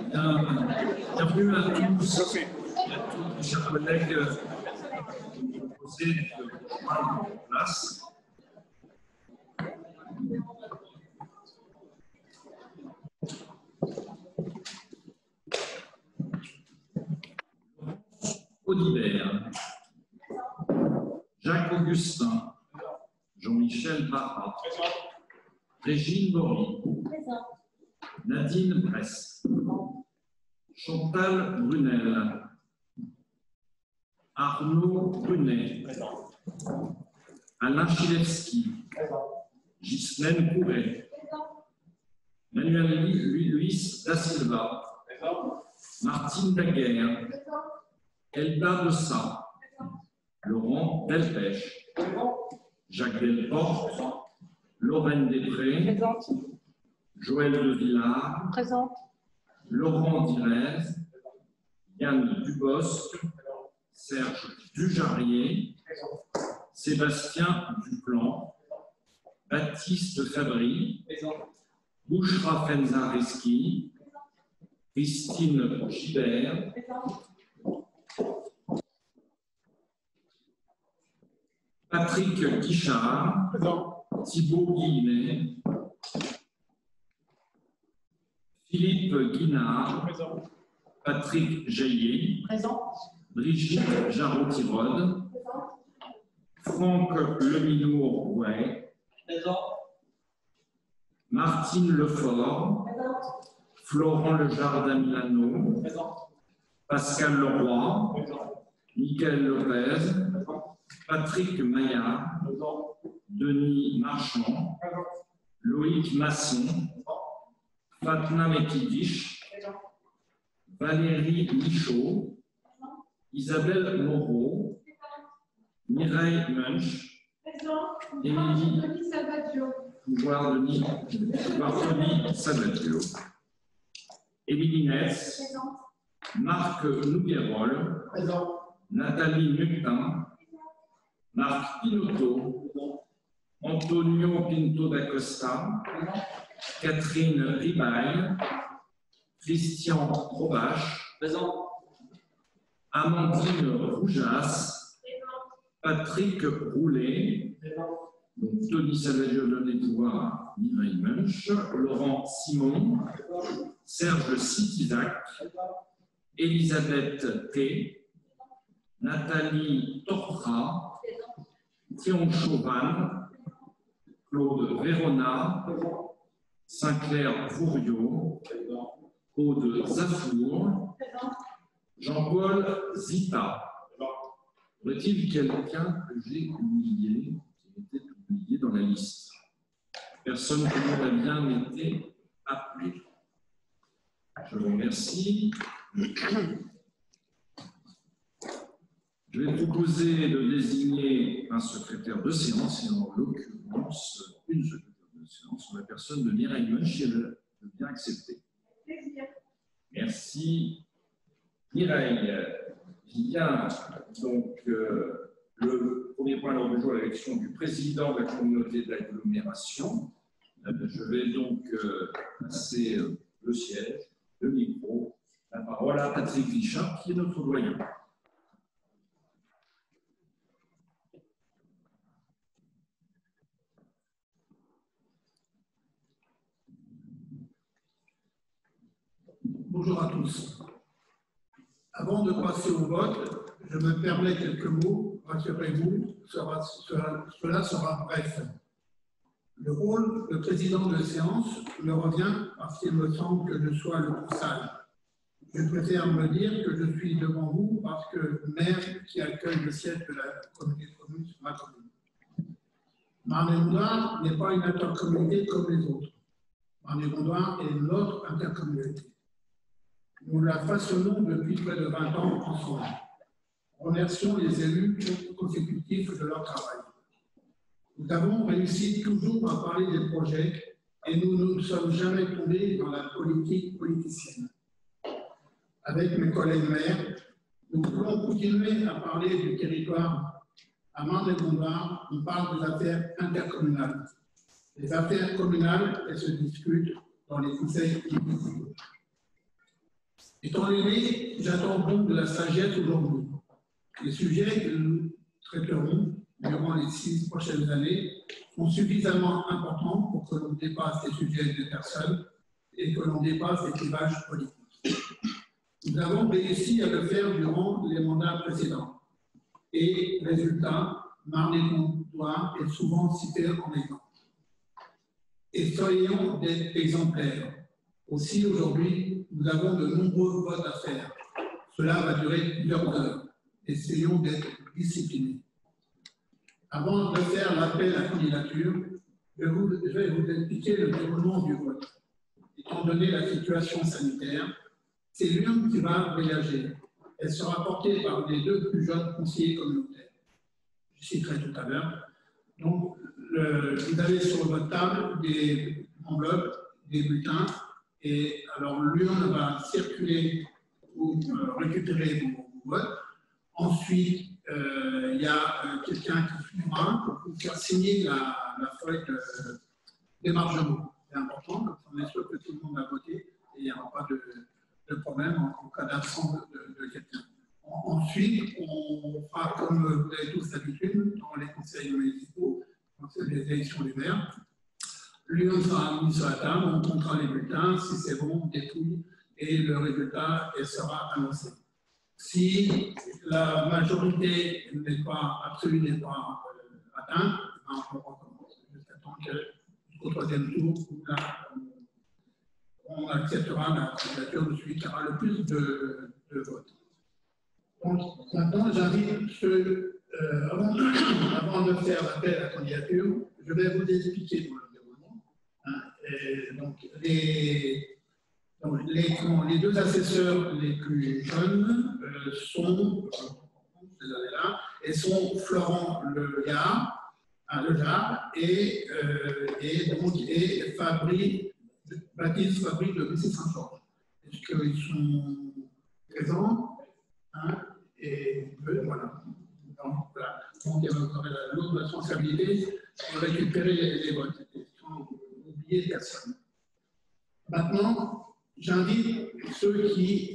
Bienvenue à tous et à tous mes chers collègues. Je vais vous proposer de prendre place. Audibert, Jacques Augustin, Jean-Michel Barra, Régine Bory, Nadine Bress, Chantal Brunel, Arnaud Brunet, Alain Chilewski, Ghislaine Couret, Manuel Luis da Silva, Martine Daguerre, Elba Dessa, Laurent Delpech, Jacques Delporte, Lorraine Després, Joël de Villard, présente. Laurent Direz, Yann Dubosc, Serge Dujarrier, Sébastien Duplan, Baptiste Fabry, Bouchra Fenza-Reski, Christine Gibert, Patrick Guichard, Thibaut Guillemet, Philippe Guinard, Patrick Jaillet, Brigitte Jarot-Tirode, Franck Leminour-Ouay, Martine Lefort, Florent Lejardin-Milano, Pascal Leroy, Michael Lopez, Patrick Maillard, Denis Marchand, Loïc Masson, Fatna Mekidich, Valérie Michaud, Isabelle Moreau, Mireille Munch, Émilie Pouvoir-Denis Sabadio, Émilie Ness, Marc Nouguerol, Nathalie Mutin, Marc Pinotto, Antonio Pinto d'Acosta, Catherine Ribaille, Christian Robache, Amandine Roujas, Patrick Roulet, donc Tony Salvadio donné pouvoir, Mireille Munch, Laurent Simon, Serge Sitizac, Elisabeth T, Nathalie Tortra, Thion Chauvin, Claude Vérona, Sinclair Vouriot, Aude Zafour, Jean-Paul Zita. Y a-t-il quelqu'un que j'ai oublié, qui était oublié dans la liste? Personne qui n'a bien été appelé. Je vous remercie. Je vais proposer de désigner un secrétaire de séance, et en l'occurrence une secrétaire de séance, la personne de Mireille Munch, si elle veut bien accepter. Merci. Mireille, il y a donc le premier point à l'ordre du jour, l'élection du président de la communauté d'agglomération. Je vais donc passer le siège, le micro, la parole à Patrick Guichard, qui est notre doyen. Bonjour à tous. Avant de passer au vote, je me permets quelques mots. Rassurez-vous, cela sera bref. Le rôle de président de séance me revient parce qu'il me semble que je sois le plus sage. Je préfère me dire que je suis devant vous parce que maire qui accueille le siège de la communauté de communes sur ma commune. Marne-et-Gondoire n'est pas une intercommunauté comme les autres. Marne-et-Gondoire est notre intercommunauté. Nous la façonnons depuis près de 20 ans ensemble. Remercions les élus consécutifs de leur travail. Nous avons réussi toujours à parler des projets et nous ne nous sommes jamais tombés dans la politique politicienne. Avec mes collègues maires, nous voulons continuer à parler du territoire. À Marne-et-Gondoire, on parle des affaires intercommunales. Les affaires communales, elles se discutent dans les conseils municipaux. Étant l'aîné, j'attends donc de la sagesse aujourd'hui. Les sujets que nous traiterons durant les 6 prochaines années sont suffisamment importants pour que l'on dépasse les sujets des personnes et que l'on dépasse les clivages politiques. Nous avons réussi à le faire durant les mandats précédents. Et résultat, Marne-et-Gondoire est souvent cité en exemple. Et soyons des exemplaires. Aussi, aujourd'hui, nous avons de nombreux votes à faire. Cela va durer plusieurs heures. Essayons d'être disciplinés. Avant de faire l'appel à candidature, je vais vous expliquer le déroulement du vote. Étant donné la situation sanitaire, c'est l'urne qui va voyager. Elle sera portée par les 2 plus jeunes conseillers communautaires. Je citerai tout à l'heure. Donc, vous avez sur votre table des enveloppes, des bulletins, et alors l'urne va circuler pour récupérer vos votes. Ensuite, il y a quelqu'un qui suivra pour vous faire signer la feuille de démarchement. C'est important, comme ça on est sûr que tout le monde a voté et il n'y aura pas de problème en cas d'absence de quelqu'un. Ensuite, on fera comme vous avez tous l'habitude dans les conseils municipaux, quand c'est les élections du maire. L'urne sera mise sur la table, on comptera les bulletins, si c'est bon, on dépouille et le résultat sera annoncé. Si la majorité absolue n'est pas atteinte, on recommence jusqu'à temps qu'au 3e tour, là, on acceptera la candidature de celui qui aura le plus de votes. Donc, maintenant, j'invite ceux, avant de faire l'appel à la candidature, je vais vous expliquer pour le déroulement. Donc, les 2 assesseurs les plus jeunes sont là, et sont Florent Lejar et Baptiste Fabry de Bessé-Saint-Georges. Est-ce qu'ils sont présents? Et voilà. Donc, vous aurez la lourde responsabilité de récupérer les votes, sans oublier personne. Maintenant, j'invite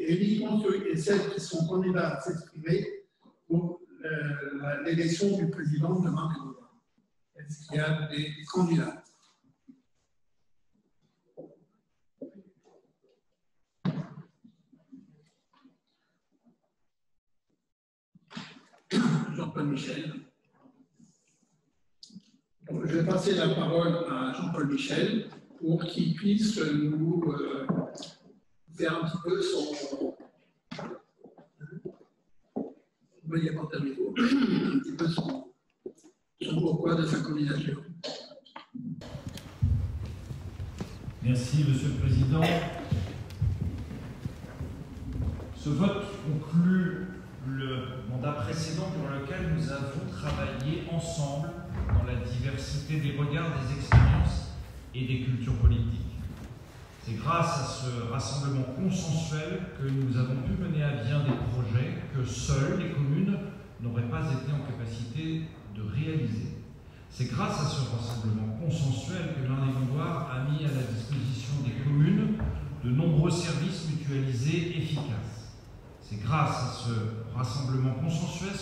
uniquement ceux et celles qui sont candidats à s'exprimer pour l'élection du président de Marne-et-Gondoire. Est-ce qu'il y a des candidats? Jean-Paul Michel. Donc, je vais passer la parole à Jean-Paul Michel pour qu'il puisse nous faire un petit peu son. Veuillez apporter le micro. Un petit peu son pourquoi de sa candidature. Merci, Monsieur le Président. Ce vote conclut le mandat précédent durant lequel nous avons travaillé ensemble dans la diversité des regards, des expériences et des cultures politiques. C'est grâce à ce rassemblement consensuel que nous avons pu mener à bien des projets que seules les communes n'auraient pas été en capacité de réaliser. C'est grâce à ce rassemblement consensuel que Marne-et-Gondoire a mis à la disposition des communes de nombreux services mutualisés efficaces. C'est grâce à ce rassemblement consensuel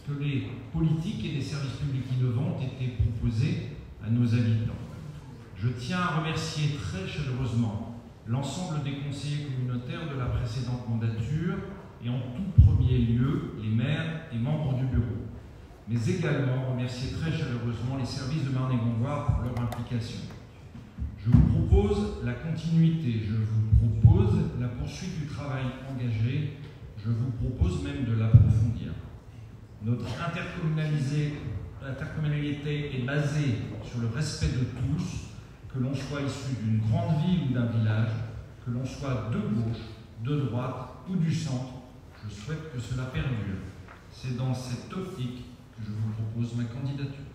que les politiques et les services publics innovants ont été proposés à nos habitants. Je tiens à remercier très chaleureusement l'ensemble des conseillers communautaires de la précédente mandature et en tout premier lieu les maires et membres du bureau, mais également remercier très chaleureusement les services de Marne-et-Gondoire pour leur implication. Je vous propose la continuité, je vous propose la poursuite du travail engagé, je vous propose même de l'approfondir. Notre intercommunalité est basée sur le respect de tous, que l'on soit issu d'une grande ville ou d'un village, que l'on soit de gauche, de droite ou du centre. Je souhaite que cela perdure. C'est dans cette optique que je vous propose ma candidature.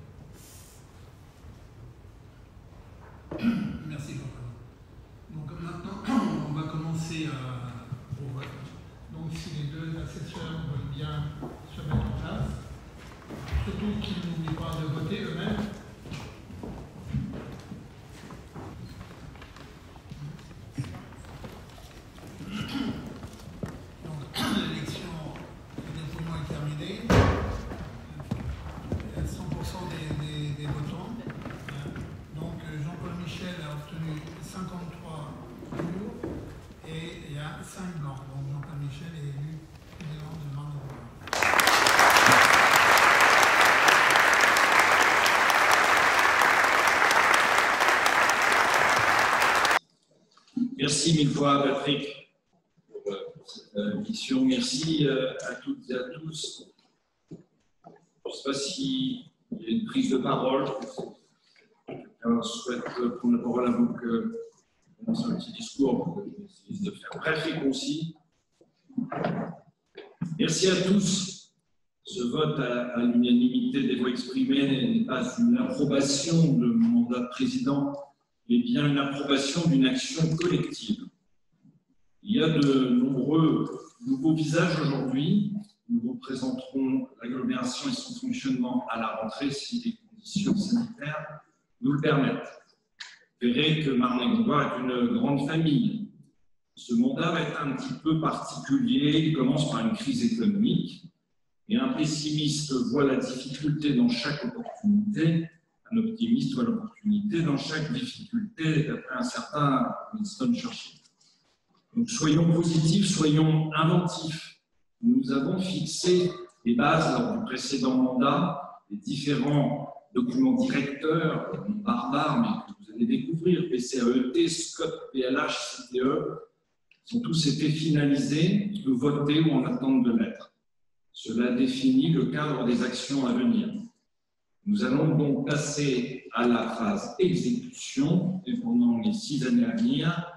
Merci beaucoup. Donc maintenant, on va commencer au vote. Donc si les 2 assesseurs veulent bien se mettre en place, surtout qu'ils n'oublient pas de voter eux-mêmes. Merci mille fois, Patrick, pour cette invitation. Merci à toutes et à tous. Je ne sais pas s'il y a une prise de parole. Je souhaite prendre la parole avant que je commence un petit discours. Je vais essayer de faire bref et concis. Merci à tous. Ce vote à l'unanimité des voix exprimées n'est pas une approbation de mon mandat de président, mais bien une approbation d'une action collective. Il y a de nombreux nouveaux visages aujourd'hui. Nous vous présenterons l'agglomération et son fonctionnement à la rentrée si les conditions sanitaires nous le permettent. Vous verrez que Marne-et-Gondoire est une grande famille. Ce mandat va être un petit peu particulier. Il commence par une crise économique. Et un pessimiste voit la difficulté dans chaque opportunité. Un optimiste voit l'opportunité dans chaque difficulté, d'après un certain Winston Churchill. Donc soyons positifs, soyons inventifs. Nous avons fixé les bases lors du précédent mandat, les différents documents directeurs, non barbares, mais que vous allez découvrir, PCAET, SCOT, PLH, CTE, sont tous été finalisés, votés ou en attente de l'être. Cela définit le cadre des actions à venir. Nous allons donc passer à la phase exécution et pendant les 6 années à venir,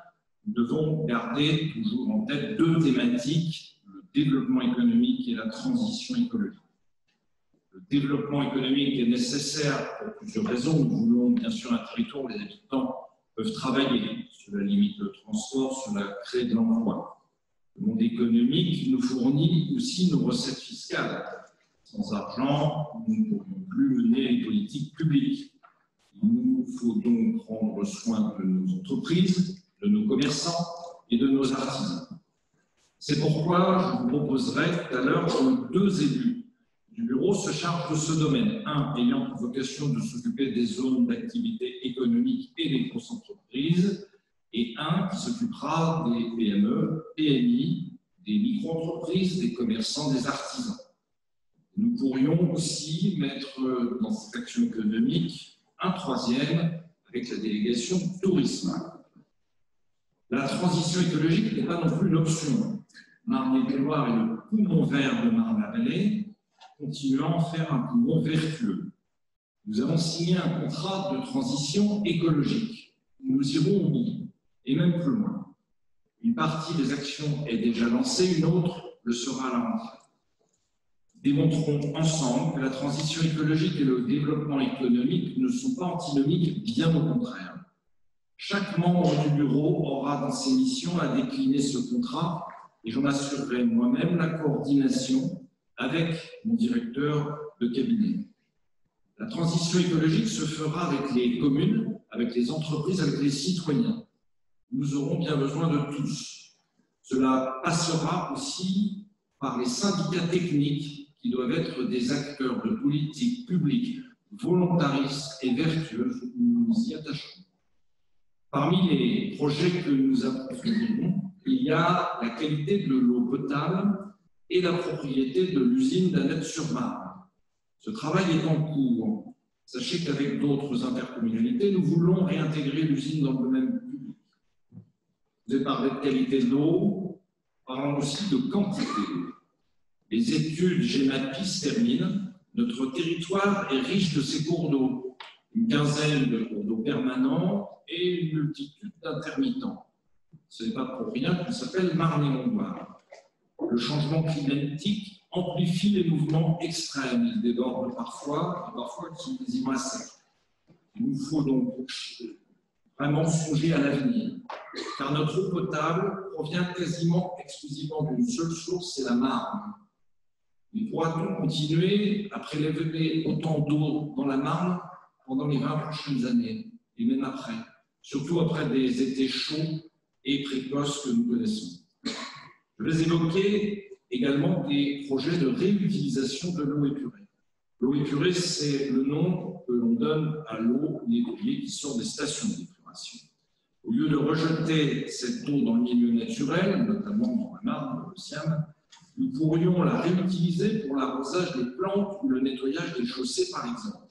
nous devons garder toujours en tête 2 thématiques, le développement économique et la transition écologique. Le développement économique est nécessaire pour plusieurs raisons. Nous voulons bien sûr un territoire où les habitants peuvent travailler. Cela limite le transport, cela crée de l'emploi. Le monde économique nous fournit aussi nos recettes fiscales. Sans argent, nous ne pourrions plus mener les politiques publiques. Il nous faut donc prendre soin de nos entreprises, de nos commerçants et de nos artisans. C'est pourquoi je vous proposerai tout à l'heure que 2 élus du bureau se chargent de ce domaine. Un ayant pour vocation de s'occuper des zones d'activité économique et des grosses entreprises, et un qui s'occupera des PME, PMI, des micro-entreprises, des commerçants, des artisans. Nous pourrions aussi mettre dans cette action économique un 3e avec la délégation tourisme. La transition écologique n'est pas non plus une option. Marne-et-Gondoire est le poumon vert de Marne-la-Vallée, continuant à faire un poumon vertueux. Nous avons signé un contrat de transition écologique. Nous irons au bout, et même plus loin. Une partie des actions est déjà lancée, une autre le sera à la rentrée. Démontrons ensemble que la transition écologique et le développement économique ne sont pas antinomiques, bien au contraire. Chaque membre du bureau aura dans ses missions à décliner ce contrat et j'en assurerai moi-même la coordination avec mon directeur de cabinet. La transition écologique se fera avec les communes, avec les entreprises, avec les citoyens. Nous aurons bien besoin de tous. Cela passera aussi par les syndicats techniques qui doivent être des acteurs de politique publique volontaristes et vertueuses. Nous nous y attachons. Parmi les projets que nous approfondirons, il y a la qualité de l'eau potable et la propriété de l'usine d'Annette-sur-Marne. Ce travail est en cours. Sachez qu'avec d'autres intercommunalités, nous voulons réintégrer l'usine dans le domaine public. Vous avez parlé de qualité de l'eau, parlons aussi de quantité d'eau. Les études GEMAPI se terminent. Notre territoire est riche de ces cours d'eau. Une quinzaine de cours d'eau permanents et une multitude d'intermittents. Ce n'est pas pour rien qu'on s'appelle Marne-et-Gondoire. Le changement climatique amplifie les mouvements extrêmes. Ils débordent parfois, et parfois quasiment à sec. Il nous faut donc vraiment songer à l'avenir, car notre eau potable provient quasiment exclusivement d'une seule source, c'est la Marne. Mais pourra-t-on continuer à prélever autant d'eau dans la Marne pendant les 20 prochaines années, et même après, surtout après des étés chauds et précoces que nous connaissons? Je vais évoquer également des projets de réutilisation de l'eau épurée. L'eau épurée, c'est le nom que l'on donne à l'eau nettoyée qui sort des stations d'épuration. Au lieu de rejeter cette eau dans le milieu naturel, notamment dans la Marne, dans l'Océan, nous pourrions la réutiliser pour l'arrosage des plantes ou le nettoyage des chaussées, par exemple.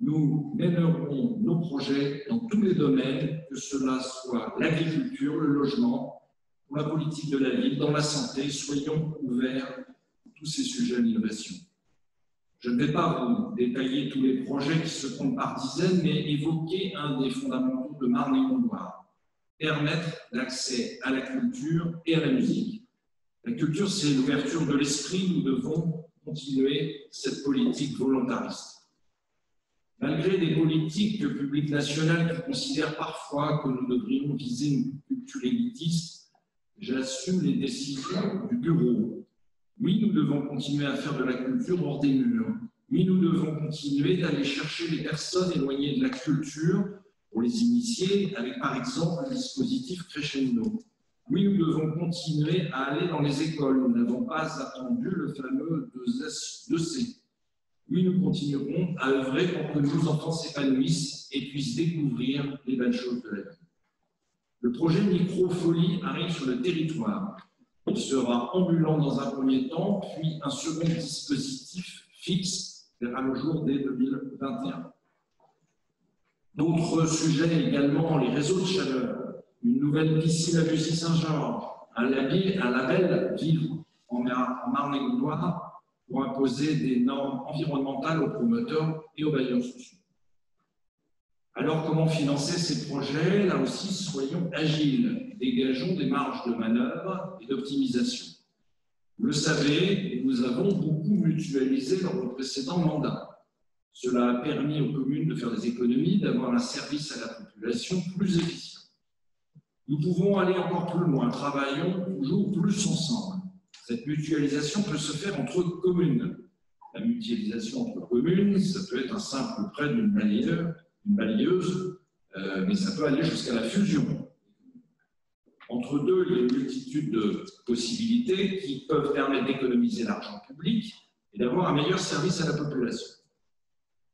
Nous mènerons nos projets dans tous les domaines, que cela soit l'agriculture, le logement, pour la politique de la ville, dans la santé. Soyons ouverts à tous ces sujets d'innovation. Je ne vais pas vous détailler tous les projets qui se comptent par dizaines, mais évoquer un des fondamentaux de Marne-et-Gondoire: permettre l'accès à la culture et à la musique. La culture, c'est l'ouverture de l'esprit. Nous devons continuer cette politique volontariste. Malgré des politiques publiques nationales qui considèrent parfois que nous devrions viser une culture élitiste, j'assume les décisions du bureau. Oui, nous devons continuer à faire de la culture hors des murs. Oui, nous devons continuer d'aller chercher les personnes éloignées de la culture pour les initier avec, par exemple, le dispositif Crescendo. Oui, nous devons continuer à aller dans les écoles. Nous n'avons pas attendu le fameux 2C. Oui, nous continuerons à œuvrer pour que nos enfants s'épanouissent et puissent découvrir les belles choses de la vie. Le projet Microfolie arrive sur le territoire. Il sera ambulant dans un premier temps, puis un second dispositif fixe verra le jour dès 2021. D'autres sujets également, les réseaux de chaleur, une nouvelle piscine à Bussy-Saint-Georges, un label Vivre en Marne-et-Gondoire pour imposer des normes environnementales aux promoteurs et aux bailleurs sociaux. Alors, comment financer ces projets? Là aussi, soyons agiles, dégageons des marges de manœuvre et d'optimisation. Vous le savez, nous avons beaucoup mutualisé lors de précédents mandats. Cela a permis aux communes de faire des économies, d'avoir un service à la population plus efficient. Nous pouvons aller encore plus loin, travaillons toujours plus ensemble. Cette mutualisation peut se faire entre communes. La mutualisation entre communes, ça peut être un simple prêt d'une balayeuse, mais ça peut aller jusqu'à la fusion. Entre deux, il y a une multitude de possibilités qui peuvent permettre d'économiser l'argent public et d'avoir un meilleur service à la population.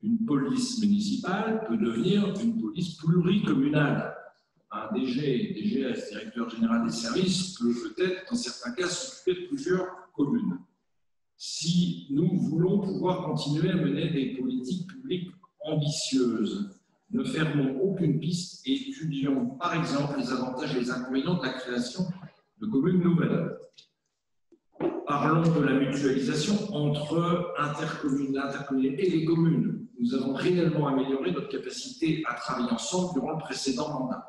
Une police municipale peut devenir une police pluricommunale. Un DGS, directeur général des services, peut peut-être, dans certains cas, s'occuper de plusieurs communes. Si nous voulons pouvoir continuer à mener des politiques publiques ambitieuses, ne fermons aucune piste et étudions, par exemple, les avantages et les inconvénients de la création de communes nouvelles. Parlons de la mutualisation entre l'intercommunalité et les communes. Nous avons réellement amélioré notre capacité à travailler ensemble durant le précédent mandat.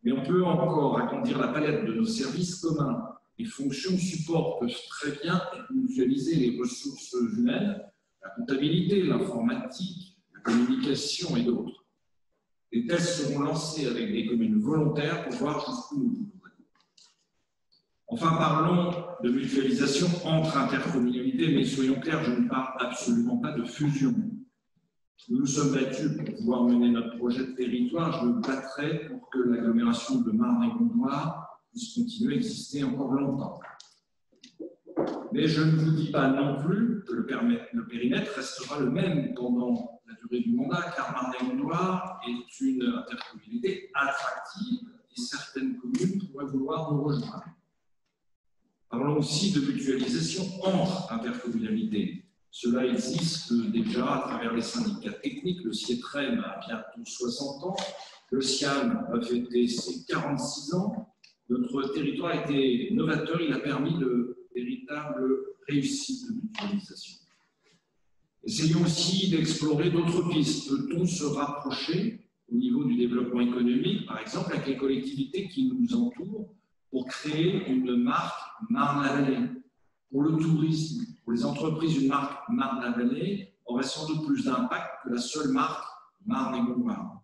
Mais on peut encore agrandir la palette de nos services communs. Les fonctions support peuvent très bien mutualiser les ressources humaines, la comptabilité, l'informatique, la communication et d'autres. Des tests seront lancés avec des communes volontaires pour voir jusqu'où nous voulons. Enfin, parlons de mutualisation entre intercommunalités, mais soyons clairs, je ne parle absolument pas de fusion. Nous nous sommes battus pour pouvoir mener notre projet de territoire. Je me battrai pour que l'agglomération de Marne-et-Gondoire puisse continuer à exister encore longtemps. Mais je ne vous dis pas non plus que le périmètre restera le même pendant la durée du mandat, car Marne-et-Gondoire est une intercommunalité attractive et certaines communes pourraient vouloir nous rejoindre. Parlons aussi de mutualisation entre intercommunalités. Cela existe déjà à travers les syndicats techniques. Le CIETREM a bientôt 60 ans, le SIAM va fêter ses 46 ans. Notre territoire a été novateur, il a permis de véritables réussites de mutualisation. Essayons aussi d'explorer d'autres pistes. Peut-on se rapprocher au niveau du développement économique, par exemple avec les collectivités qui nous entourent, pour créer une marque Marne-la-Vallée? Pour le tourisme, pour les entreprises, une marque Marne-la-Vallée aurait sans doute plus d'impact que la seule marque Marne-et-Gondoire.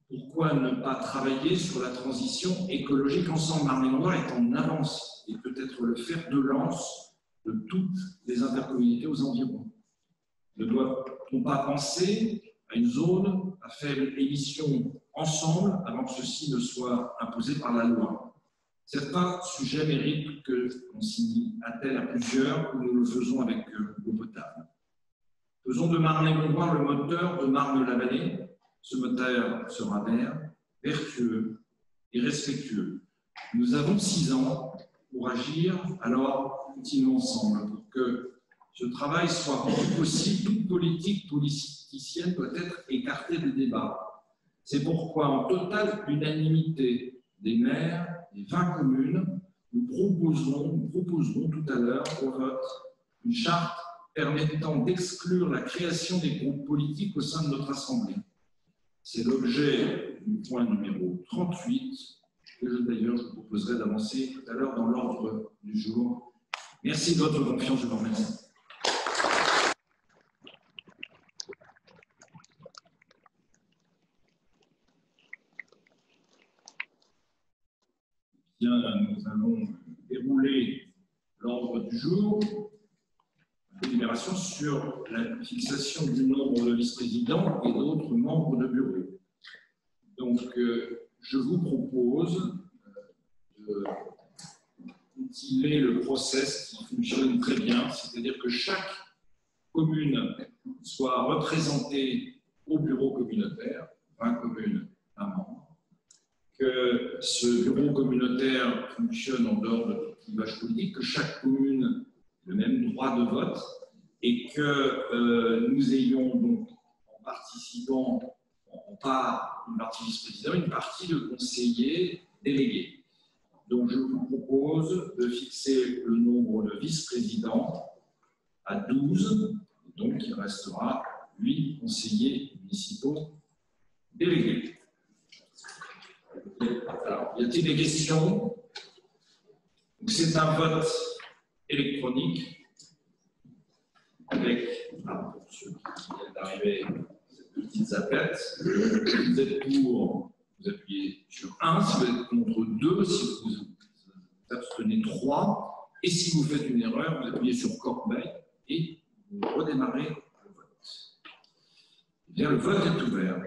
Pourquoi ne pas travailler sur la transition écologique ensemble? Marne-et-Gondoire est en avance et peut être le fer de lance de toutes les intercommunalités aux environs. Ne doit-on pas penser à une zone à faible émission ensemble avant que ceci ne soit imposé par la loi? Certains sujets méritent qu'on s'y attelle à plusieurs, comme nous le faisons avec l'eau potable. Faisons de Marne-et-Gondoire le moteur de Marne-la-Vallée. Ce moteur sera vert, vertueux et respectueux. Nous avons 6 ans pour agir, alors continuons ensemble pour que ce travail soit rendu possible, toute politique politicienne doit être écartée du débat. C'est pourquoi, en totale unanimité des maires des 20 communes, nous proposerons tout à l'heure au vote une charte permettant d'exclure la création des groupes politiques au sein de notre Assemblée. C'est l'objet du point numéro 38, que d'ailleurs je vous proposerai d'avancer tout à l'heure dans l'ordre du jour. Merci de votre confiance, je vous remercie. Bien, nous allons dérouler l'ordre du jour. Délibération sur la fixation du nombre de vice-présidents et d'autres membres de bureau. Donc, je vous propose d'utiliser le process qui fonctionne très bien, c'est-à-dire que chaque commune soit représentée au bureau communautaire, 20 communes, un membre, que ce bureau communautaire fonctionne en dehors de tout clivage politique, que chaque commune ait le même droit de vote et que nous ayons donc en participant, en part une partie vice-président, une partie de conseillers délégués. Donc je vous propose de fixer le nombre de vice-présidents à 12, donc il restera 8 conseillers municipaux délégués. Alors, y a-t-il des questions? C'est un vote électronique avec, pour ceux qui viennent d'arriver, cette petite zapette. Vous êtes pour, vous appuyez sur 1, si vous êtes contre 2, si vous abstenez 3, et si vous faites une erreur, vous appuyez sur corbeille et vous redémarrez le vote. Eh bien, le vote est ouvert.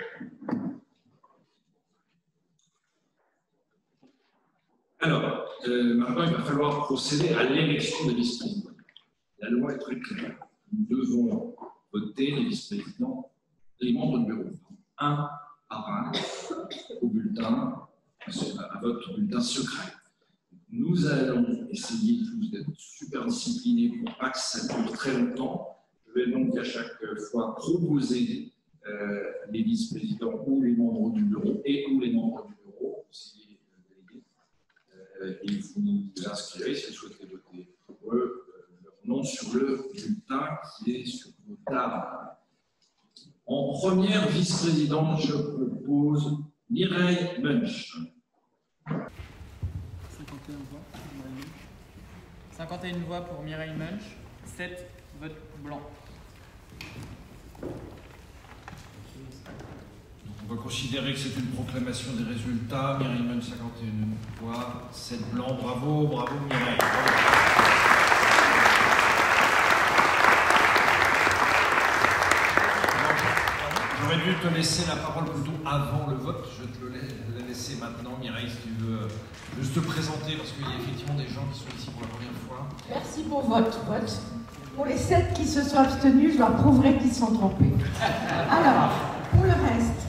Alors, maintenant, il va falloir procéder à l'élection des vice-présidents. La loi est très claire. Nous devons voter les vice-présidents, les membres du bureau, un par un, au bulletin, à votre bulletin secret. Nous allons essayer tous d'être super disciplinés pour pas que ça dure très longtemps. Je vais donc à chaque fois proposer les vice-présidents ou les membres du bureau et ou les membres du bureau, conseillers délégués. Et vous vous inscrivez si vous souhaitez voter pour eux, leur nom sur le bulletin qui est sur vos tables. En première vice-présidente, je propose Mireille Munch. 51 voix pour Mireille Munch, 7 votes blancs. On va considérer que c'est une proclamation des résultats. Mireille Munch, 51 voix, 7 blancs. Bravo, bravo Mireille. J'aurais dû te laisser la parole plutôt avant le vote. Je te l'ai laissé maintenant, Mireille, si tu veux juste te présenter, parce qu'il y a effectivement des gens qui sont ici pour la première fois. Merci pour votre vote. Pour les 7 qui se sont abstenus, je leur prouverai qu'ils sont trompés. Alors, pour le reste,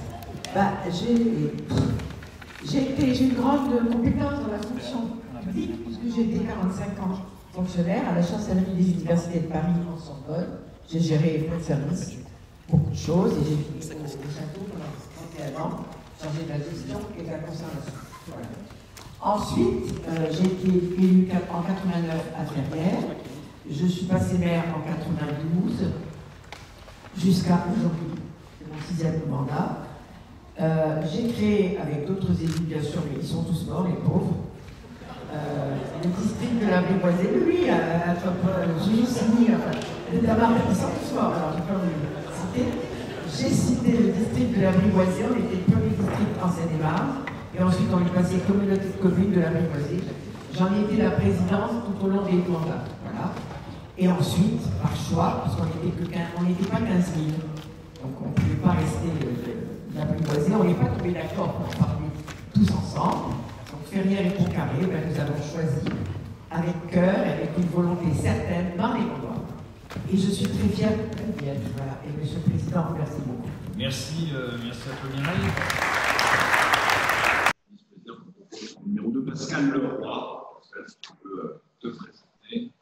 j'ai une grande compétence dans la fonction publique, puisque j'ai été 45 ans fonctionnaire à la chancellerie des universités de Paris en Sorbonne. J'ai géré les fonds de service, beaucoup de choses, et j'ai fait des châteaux pendant 31 ans, chargé de la gestion et de la conservation. Voilà. Ensuite, j'ai été élue en 89 à Ferrières. Je suis passée maire en 92 jusqu'à aujourd'hui. C'est mon 6e mandat. J'ai créé, avec d'autres élus bien sûr, mais ils sont tous morts, les pauvres, le district de la Brivoisée. Oui, j'ai signé, les Damards, ils sont tous morts, alors je peux vous citer. J'ai cité le district de la Brivoisée, on était le premier district en Seine-et-Marne, et ensuite on est passé communauté de communes de la Brivoisée. J'en ai été la présidente tout au long des mandats. Voilà. Et ensuite, par choix, parce qu'on n'était pas 15 000, donc on ne pouvait pas rester la Brivoisée, on n'est pas tombé d'accord pour en parler tous ensemble. Donc Ferrières et Pontcarré, nous avons choisi avec cœur et avec une volonté certaine dans les endroits. Et je suis très fière de Ferrières. Voilà. Et Monsieur le Président, merci beaucoup. Merci, merci à toi Mireille. Numéro 2, Pascal Leroy. Tu peux te présenter.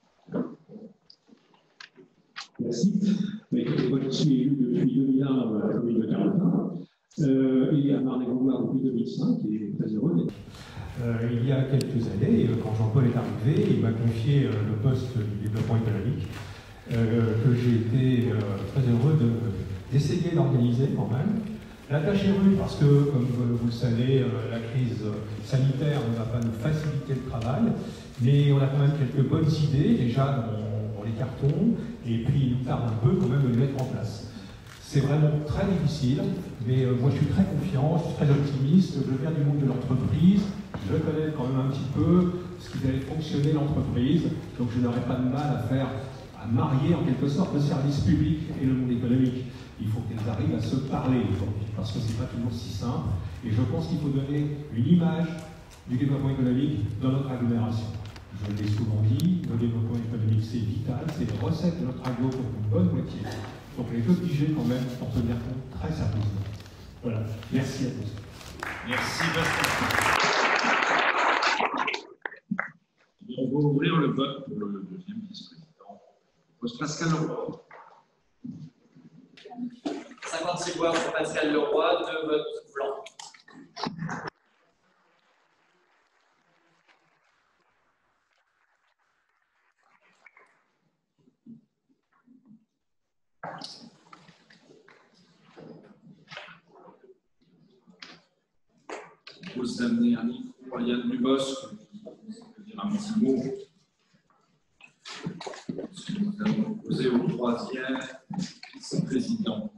classique, mais moi je suis élu depuis 2001 à la commune de Carleton, et à Marne-et-Gondoire depuis 2005, et très heureux d'être. Il y a quelques années, quand Jean-Paul est arrivé, il m'a confié le poste du développement économique, que j'ai été très heureux d'essayer d'organiser quand même. La tâche est rude parce que, comme vous le savez, la crise sanitaire ne va pas nous faciliter le travail, mais on a quand même quelques bonnes idées déjà dans les cartons, et puis il nous tarde un peu quand même de les mettre en place. C'est vraiment très difficile, mais moi je suis très confiant, je suis très optimiste, je viens du monde de l'entreprise, je connais quand même un petit peu ce qui fait fonctionner l'entreprise, donc je n'aurai pas de mal à marier en quelque sorte le service public et le monde économique. Il faut qu'elles arrivent à se parler aujourd'hui, parce que ce n'est pas toujours si simple. Et je pense qu'il faut donner une image du développement économique dans notre agglomération. Je l'ai souvent dit, le développement économique c'est vital, c'est les recettes de notre aglo pour une bonne moitié. Donc on est obligé quand même d'en tenir compte très sérieusement. Voilà, merci à tous. Merci Pascal. On va ouvrir le vote pour le deuxième vice-président. Pascal Leroy. 56 voix pour Pascal Leroy, 2 votes blancs. Je vous amener un micro à Yann Dubosc, qui dire un petit mot. Nous allons poser au troisième vice-président.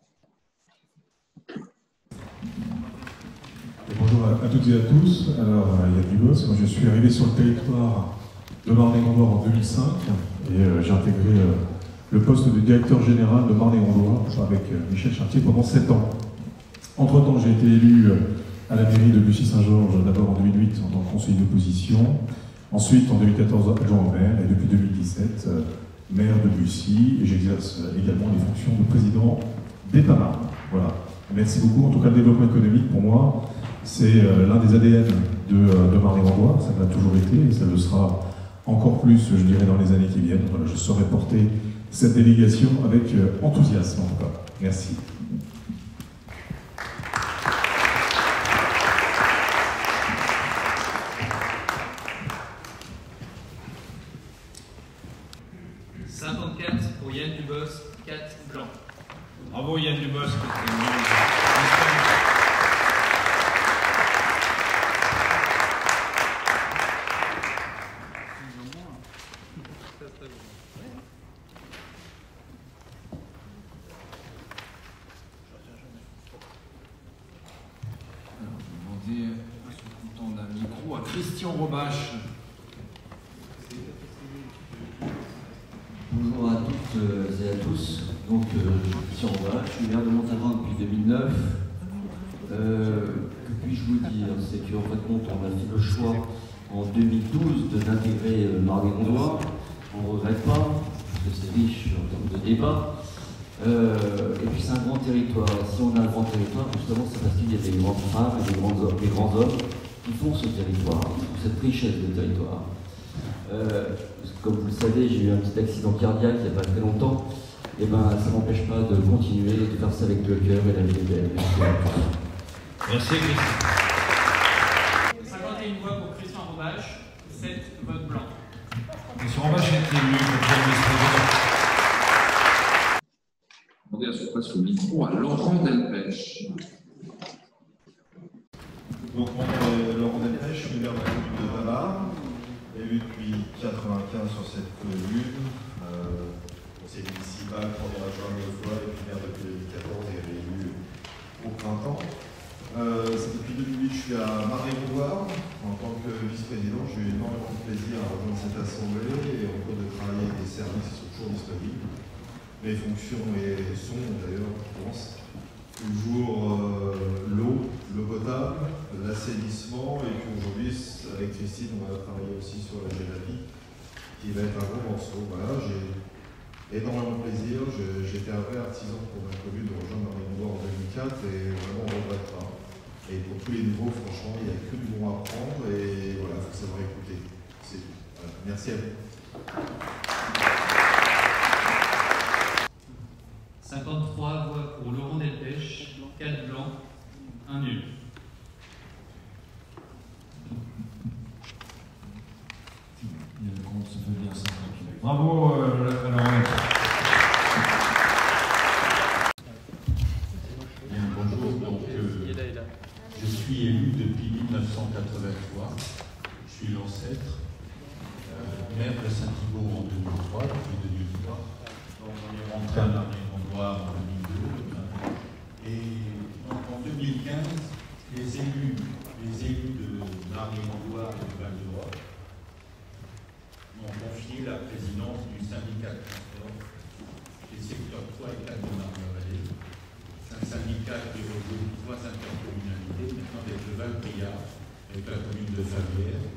Bonjour à toutes et à tous. Alors, Yann Dubosc, moi je suis arrivé sur le territoire de Marne-et-Gondoire en 2005 et j'ai intégré le poste de directeur général de Marne-et-Gondoire avec Michel Chartier pendant 7 ans. Entre-temps, j'ai été élu à la mairie de Bussy-Saint-Georges, d'abord en 2008 en tant que conseiller d'opposition, ensuite en 2014 adjoint au maire et depuis 2017 maire de Bussy, et j'exerce également les fonctions de président d'État-Marne. Voilà. Merci beaucoup. En tout cas, le développement économique, pour moi, c'est l'un des ADN de Marne-et-Gondoire. Ça l'a toujours été et ça le sera encore plus, je dirais, dans les années qui viennent. Voilà, je saurai porter cette délégation avec enthousiasme, en tout cas. Merci. Pour Yann Dubosc, 4 blancs. Bravo Yann Dubosc. Je vais demander, content d'un micro, à Christian Robache. Bonjour à toutes et à tous. Donc, je suis Robache, je suis maire de Montarin depuis 2009. Que puis-je vous dire? C'est qu'en fin de compte, on a fait le choix en 2012 d'intégrer Marne-et-Gondoire. On ne regrette pas, parce que c'est riche en termes de débat. Et puis c'est un grand territoire. Si on a un grand territoire, justement, c'est parce qu'il y a des grandes femmes et des grands hommes qui font ce territoire, qui font cette richesse de territoire. Comme vous le savez, j'ai eu un petit accident cardiaque il n'y a pas très longtemps. Et ben, ça ne m'empêche pas de continuer de faire ça avec le cœur et la vie est belle. Merci Christian. 51 voix pour Christian Robache, 7 votes blancs. Christian Robache est élu comme vice-président. Demandez à ce passe le micro à Laurent Delpech. Donc, mon nom est Laurent Delpech, je suis maire de la commune de Navarre, élu depuis 1995 sur cette commune, conseiller municipal, premier adjoint deux fois, et puis maire depuis 2014 et réélu au printemps. Depuis 2008, je suis à Marne-et-Gondoire en tant que vice-président. J'ai eu énormément de plaisir à rejoindre cette assemblée et en cours de travailler des services qui sont toujours disponibles. Mes fonctions sont d'ailleurs, je pense, toujours l'eau potable, l'assainissement, et puis aujourd'hui, avec Christine, on va travailler aussi sur la GENAPI, qui va être un gros morceau. Voilà, j'ai énormément de plaisir. J'étais un vrai artisan pour ma commune de rejoindre Marne-et-Gondoire en 2004, et vraiment, on ne regrette pas. Et pour tous les niveaux, franchement, il n'y a que du bon à prendre, et voilà, il faut savoir écouter. C'est tout. Voilà. Merci à vous. Gondoire en 2012. Et donc en 2015, les élus de Marne-et-Gondoire et de Val-d'Europe m'ont confié la présidence du syndicat de transport des secteurs 3 et 4 de Marne-la-Vallée. C'est un syndicat qui regroupe 3 intercommunalités, maintenant avec le Val-Briard, avec la commune de Favières.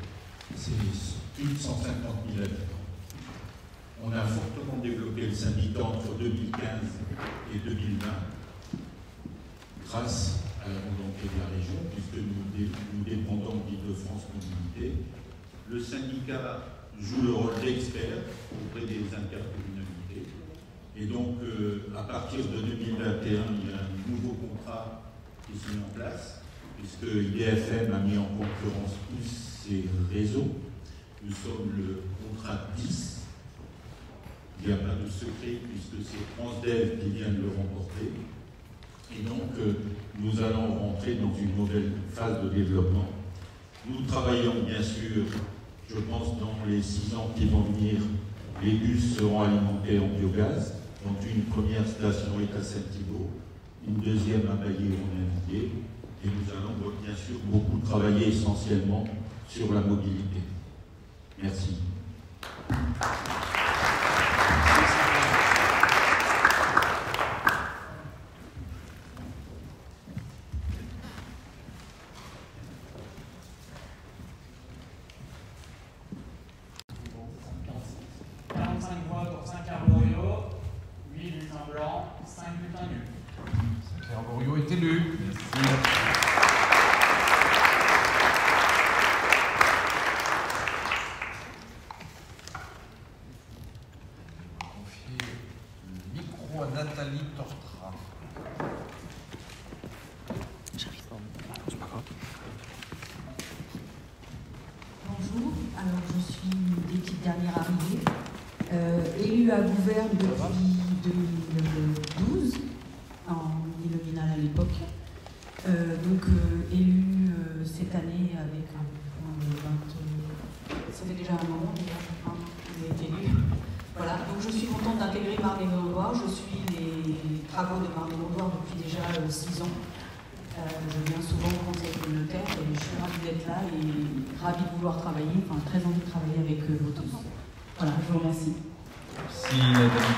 C'est plus de 150 000 habitants. On a fortement développé le syndicat entre 2015 et 2020 grâce à la volonté de la région, puisque nous dépendons d'Île-de-France Mobilité. Le syndicat joue le rôle d'expert auprès des intercommunalités. Et donc, à partir de 2021, il y a un nouveau contrat qui se met en place, puisque IDFM a mis en concurrence tous ces réseaux. Nous sommes le contrat 10. Il n'y a pas de secret, puisque c'est Transdev qui vient de le remporter. Et donc, nous allons rentrer dans une nouvelle phase de développement. Nous travaillons, bien sûr, je pense, dans les 6 ans qui vont venir, les bus seront alimentés en biogaz. Donc, une première station est à Saint-Thibault, une deuxième à Bailly-en-Navigué. Et nous allons, bien sûr, beaucoup travailler essentiellement sur la mobilité. Merci. 45 voix pour Saint-Arborio, 8 bulletins blancs, 5 bulletins nuls. Saint-Arborio est élu. Merci. Nathalie Tortra. Bonjour, alors je suis des petites dernières arrivées, élue à Gouverne depuis 2012, en uninominal à l'époque, donc élue cette année avec un point de 20... Ça fait déjà un moment déjà, vous avez été élue. Voilà, donc je suis contente d'intégrer Marne-et-Gondoire. Je suis les travaux de Marne-et-Gondoire depuis déjà 6 ans. Je viens souvent au conseil communautaire et je suis ravie d'être là et ravie de vouloir travailler, enfin très envie de travailler avec vous tous. Voilà, je vous remercie. Merci Nathalie.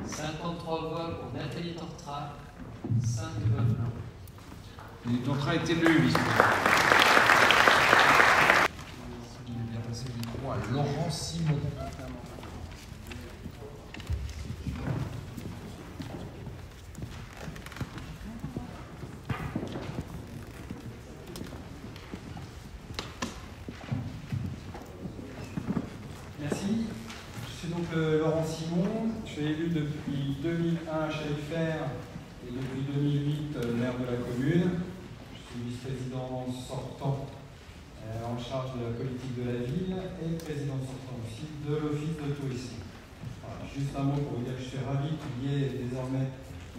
53 voix pour Nathalie Tortra, 5 votes blancs. Nathalie Tortra est élue. Laurent Simon. Merci. Je suis donc Laurent Simon. Je suis élu depuis 2001 chez FR et depuis 2008 maire de la commune. Je suis vice-président sortant en charge de la politique de la ville et président sortant aussi de l'office de tourisme. Voilà, juste un mot pour vous dire que je suis ravi qu'il y ait désormais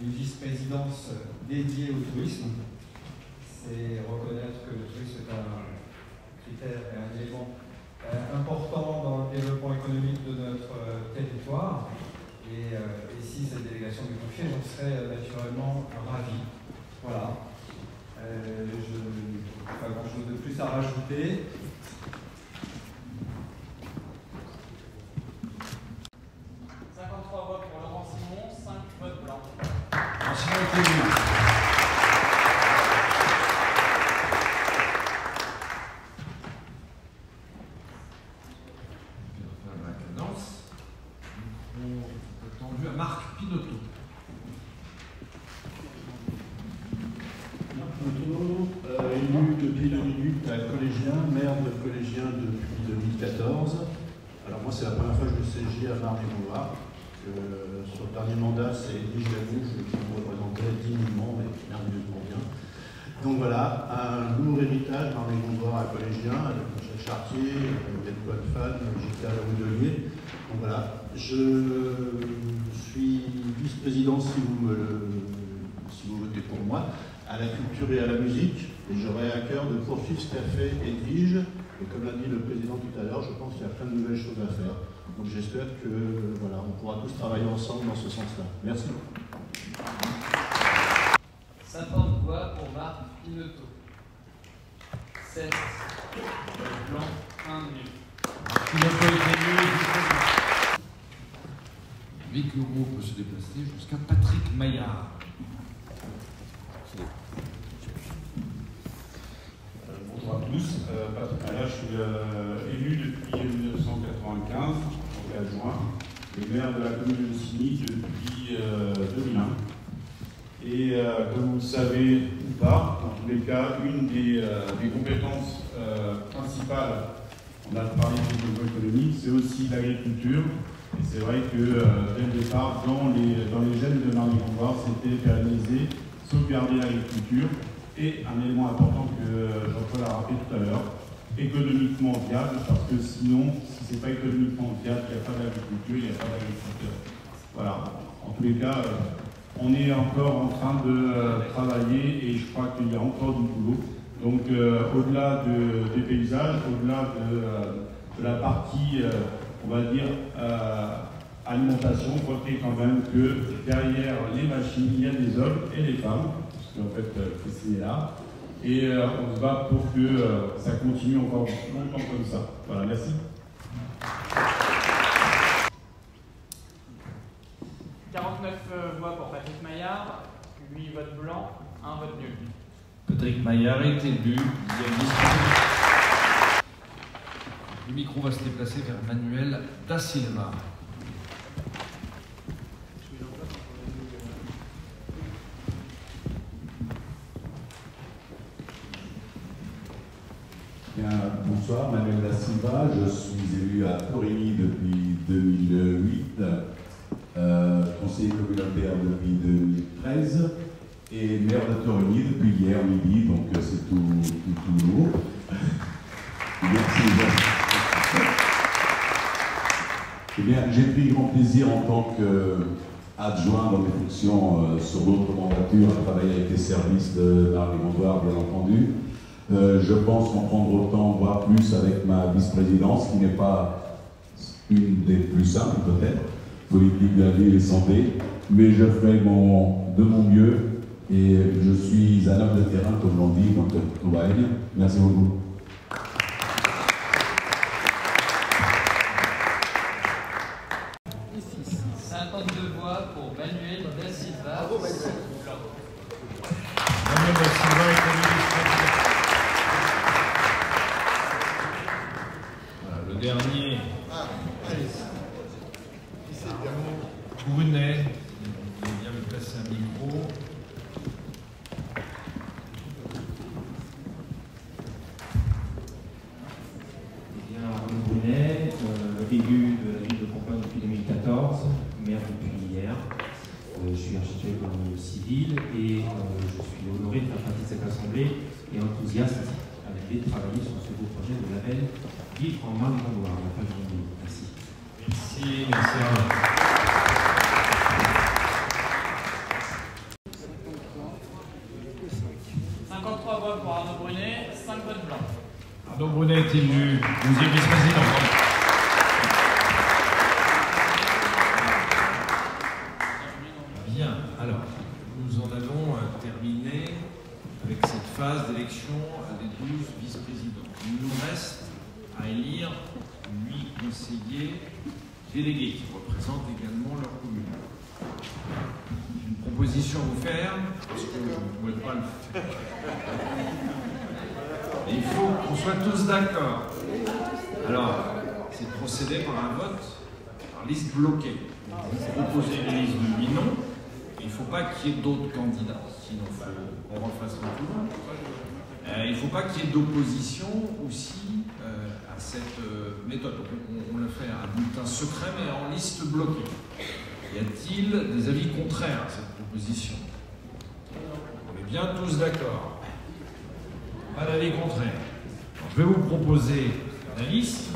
une vice-présidence dédiée au tourisme. C'est reconnaître que le tourisme est un critère et un élément important dans le développement économique de notre territoire. Et si cette délégation me confiée, j'en serais naturellement ravi. Voilà. Je n'ai pas grand-chose de plus à rajouter. Voix pour Laurent Simon, 5 votes blancs. Simon est élu. La cadence. Tendu à Marc Pinotto. Élu depuis 2008 à collégien, maire de collégien depuis 2014. Alors moi c'est la première fois que je siégeais à Marne-et-Gondoire. Sur le dernier mandat c'est Edwige Lavouche qui me représentait dignement mais merveilleusement bien. Donc voilà, un lourd héritage Marne-et-Gondoire à collégien, avec Michel Chartier, Belle Bonne-Fan, j'étais à la Roudelier. Donc voilà, je suis vice-président si vous votez pour moi, à la culture et à la musique, et j'aurai à cœur de poursuivre ce qu'a fait Edwige, et comme l'a dit le président tout à l'heure, je pense qu'il y a plein de nouvelles choses à faire. Donc j'espère que voilà, on pourra tous travailler ensemble dans ce sens-là. Merci. 50 voix pour Marc Pinotto. 7 blanc, 1 nul. Pinotto est élu. Vic Leroux peut se déplacer jusqu'à Patrick Maillard. Bonjour à tous. Patrick Maillard, je suis élu depuis 1995, donc adjoint, et maire de la commune de Signy depuis 2001. Et comme vous le savez ou pas, en tous les cas, une des compétences principales, on a parlé de développement économique, c'est aussi l'agriculture. Et c'est vrai que dès le départ, dans les gènes de Marne-et-Gondoire, c'était pérenniser, sauvegarder l'agriculture et un élément important que Jean-Paul a rappelé tout à l'heure, économiquement viable, parce que sinon, si ce n'est pas économiquement viable, il n'y a pas d'agriculture, il n'y a pas d'agriculteur. Voilà, en tous les cas, on est encore en train de travailler et je crois qu'il y a encore du boulot. Donc au-delà des paysages, au-delà de la partie, on va dire, alimentation, notez quand même que derrière les machines, il y a des hommes et des femmes, parce qu'en fait, Christine est là, et on se bat pour que ça continue encore longtemps comme ça. Voilà, merci. 49 voix pour Patrick Maillard, 8 votes blancs, 1 vote nul. Patrick Maillard est élu. Le micro va se déplacer vers Manuel Da Silva. Bien, bonsoir, Manuel Da Silva. Je suis élu à Torigny depuis 2008, conseiller communautaire depuis 2013 et maire de Torigny depuis hier midi, donc c'est tout lourd. Merci. Eh bien, j'ai pris grand plaisir en tant qu'adjoint dans mes fonctions sur d'autres mandatures à travailler avec les services de Marne-et-Gondoire, bien entendu. Je pense en prendre autant, voire plus, avec ma vice-présidence, qui n'est pas une des plus simples, peut-être, politique de la ville et santé, mais je ferai de mon mieux et je suis un homme de terrain, comme l'on dit, donc tout va bien. Merci beaucoup. Pour Manuel Da Silva. Manuel Da Silva est élu. Voilà, le dernier. Brunet. Vous allez bien me placer un micro. Bien, Brunet, élu de la ville de Compiègne depuis 2014. Maire depuis hier. Je suis architecte civil et je suis honoré de faire partie de cette assemblée et enthousiaste à l'idée de travailler sur ce beau projet de label Vivre en Marne-et-Gondoire. Merci. Merci, merci à vous. 53 voix pour Arnaud Brunet, 5 votes blancs. Arnaud Brunet est élu 12e vice-président. Bien, alors, nous en avons terminé avec cette phase d'élection des 12 vice-présidents. Il nous reste à élire 8 conseillers délégués qui représentent également leur commune. J'ai une proposition à vous faire, parce que je ne pourrais pas le faire. Et il faut qu'on soit tous d'accord. Alors, c'est de procéder par un vote par liste bloquée. Vous proposez une liste de 8 noms. Il ne faut pas qu'il y ait d'autres candidats, sinon il faut qu'on refasse le tour. Il ne faut pas qu'il y ait d'opposition aussi à cette méthode. On le fait à bulletin secret, mais en liste bloquée. Y a-t-il des avis contraires à cette proposition? On est bien tous d'accord. Pas d'avis contraire. Alors, je vais vous proposer la liste,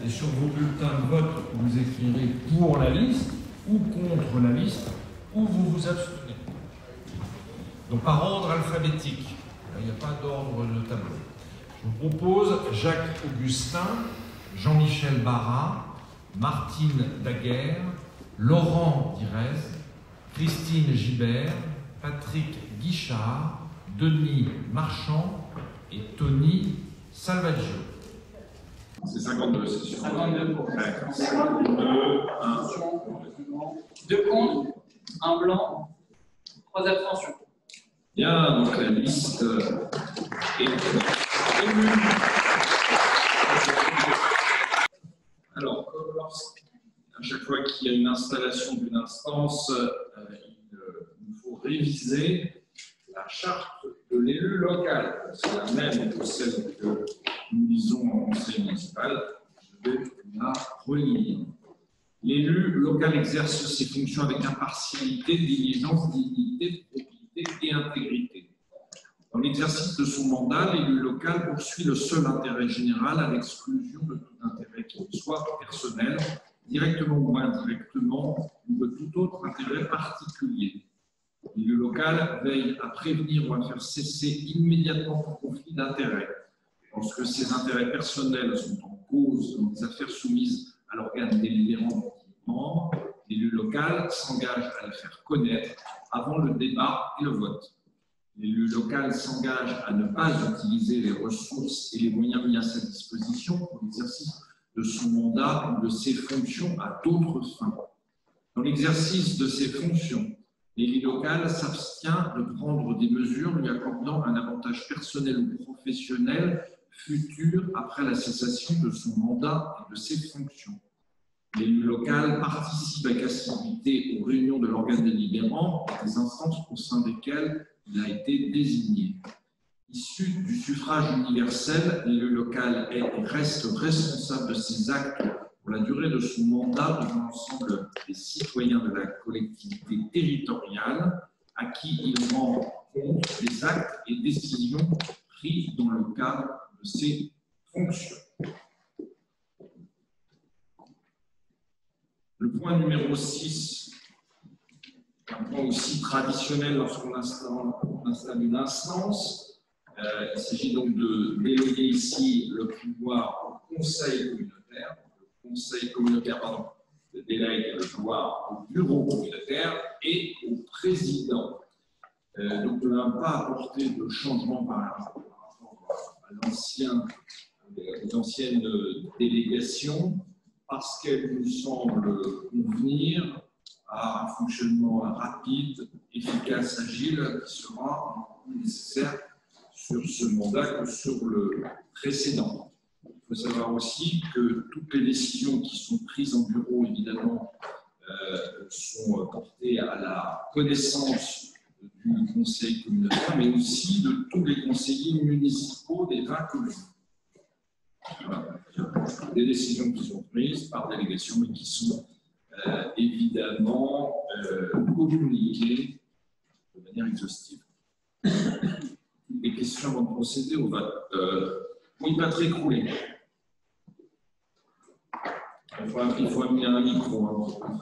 et sur vos bulletins de vote, vous écrirez pour la liste ou contre la liste, ou vous vous abstenez. Donc par ordre alphabétique. Il n'y a pas d'ordre de tableau. Je vous propose Jacques Augustin, Jean-Michel Barrat, Martine Daguerre, Laurent Direz, Christine Gibert, Patrick Guichard, Denis Marchand et Tony Salvaggio. C'est 52, c'est sûr. 52 pour. D'accord. 2 contre, 1 blanc, 3 abstentions. Bien, donc la liste est élue. Alors, à chaque fois qu'il y a une installation d'une instance, il faut réviser la charte de l'élu local. C'est la même que celle que nous lisons en conseil municipal. Je vais la relire. L'élu local exerce ses fonctions avec impartialité, diligence, dignité, probité et intégrité. Dans l'exercice de son mandat, l'élu local poursuit le seul intérêt général à l'exclusion de tout intérêt qui soit personnel, directement ou indirectement, ou de tout autre intérêt particulier. L'élu local veille à prévenir ou à faire cesser immédiatement tout conflit d'intérêts. Lorsque ces intérêts personnels sont en cause dans des affaires soumises à l'organe délibérant du membre, l'élu local s'engage à les faire connaître avant le débat et le vote. L'élu local s'engage à ne pas utiliser les ressources et les moyens mis à sa disposition pour l'exercice de son mandat ou de ses fonctions à d'autres fins. Dans l'exercice de ses fonctions, l'élu local s'abstient de prendre des mesures lui accordant un avantage personnel ou professionnel futur après la cessation de son mandat et de ses fonctions. L'élu local participe avec assiduité aux réunions de l'organe délibérant et des instances au sein desquelles il a été désigné. Issu du suffrage universel, l'élu local est et reste responsable de ses actes pour la durée de son mandat devant l'ensemble des citoyens de la collectivité territoriale à qui il rend compte des actes et décisions pris dans le cadre de ses fonctions. Le point numéro 6, un point aussi traditionnel lorsqu'on installe une instance. Il s'agit donc de déléguer ici le pouvoir au conseil communautaire. Le conseil communautaire, délègue le pouvoir au bureau communautaire et au président. Donc, on n'a pas apporté de changement par rapport à aux anciennes délégations, parce qu'elles nous semblent convenir à un fonctionnement rapide, efficace, agile, qui sera nécessaire sur ce mandat que sur le précédent. Il faut savoir aussi que toutes les décisions qui sont prises en bureau, évidemment, sont portées à la connaissance du conseil communautaire, mais aussi de tous les conseillers municipaux des 20 communes. Voilà. Des décisions qui sont prises par délégation, mais qui sont évidemment communiquées de manière exhaustive. Des questions avant de procéder au vote. Oui, Patrick Roulet. Il faut amener un micro. Hein.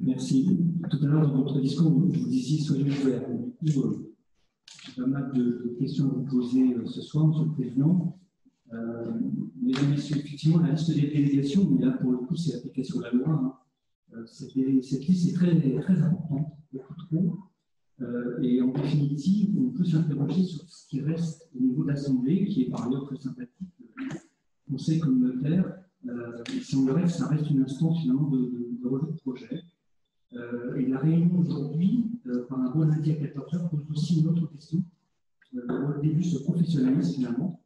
Merci. Tout à l'heure, dans votre discours, vous disiez soyez ouverts. J'ai pas mal de questions à vous poser ce soir, Monsieur le Président. Mesdames et Messieurs, effectivement, la liste des délégations, mais là, pour le coup, c'est l'application de la loi. Hein. Cette liste est très importante, beaucoup trop. Et en définitive, on peut s'interroger sur ce qui reste au niveau de l'Assemblée, qui est par ailleurs très sympathique, le Conseil communautaire. Il semblerait que ça reste une instance finalement de revue de projet. Et la réunion aujourd'hui, par un bon lundi à 14h, pose aussi une autre question. Au début, ce professionnalisme finalement.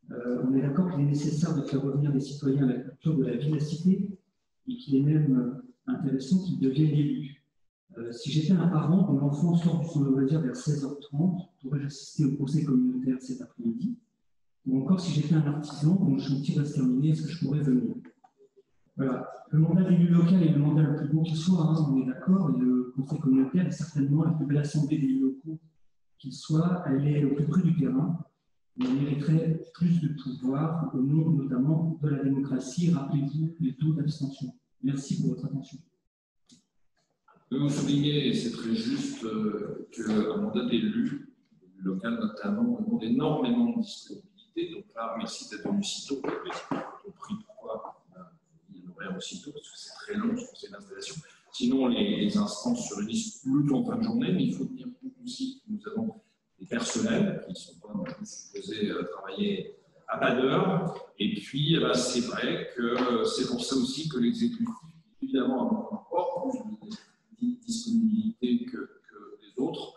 On est d'accord qu'il est nécessaire de faire revenir les citoyens à la culture de la vivacité et qu'il est même intéressant qu'ils deviennent élus. Si j'étais un parent dont l'enfant sort du centre de loisirs vers 16h30, pourrais-je assister au conseil communautaire cet après-midi? Ou encore, si j'étais un artisan dont le chantier va se terminer, est-ce que je pourrais venir? Voilà. Le mandat d'élu local est le mandat le plus beau qu'il soit, hein, on est d'accord, et le conseil communautaire est certainement la plus belle assemblée d'élus locaux qu'il soit, elle est au plus près du terrain. On mériterait plus de pouvoir au nom notamment de la démocratie. Rappelez-vous les taux d'abstention. Merci pour votre attention. Vous soulignez, et c'est très juste, qu'un mandat d'élu local notamment demande énormément de disponibilité. Donc là, merci d'être venu si tôt. Vous avez compris pourquoi il y aurait aussitôt, parce que c'est très long ce conseil d'installation. Sinon, les instances se réunissent plutôt en fin de journée, mais il faut tenir compte aussi que nous avons des personnels qui ne sont pas supposés travailler à pas d'heure. Et puis, c'est vrai que c'est pour ça aussi que l'exécutif, évidemment, a encore plus de disponibilité que les autres,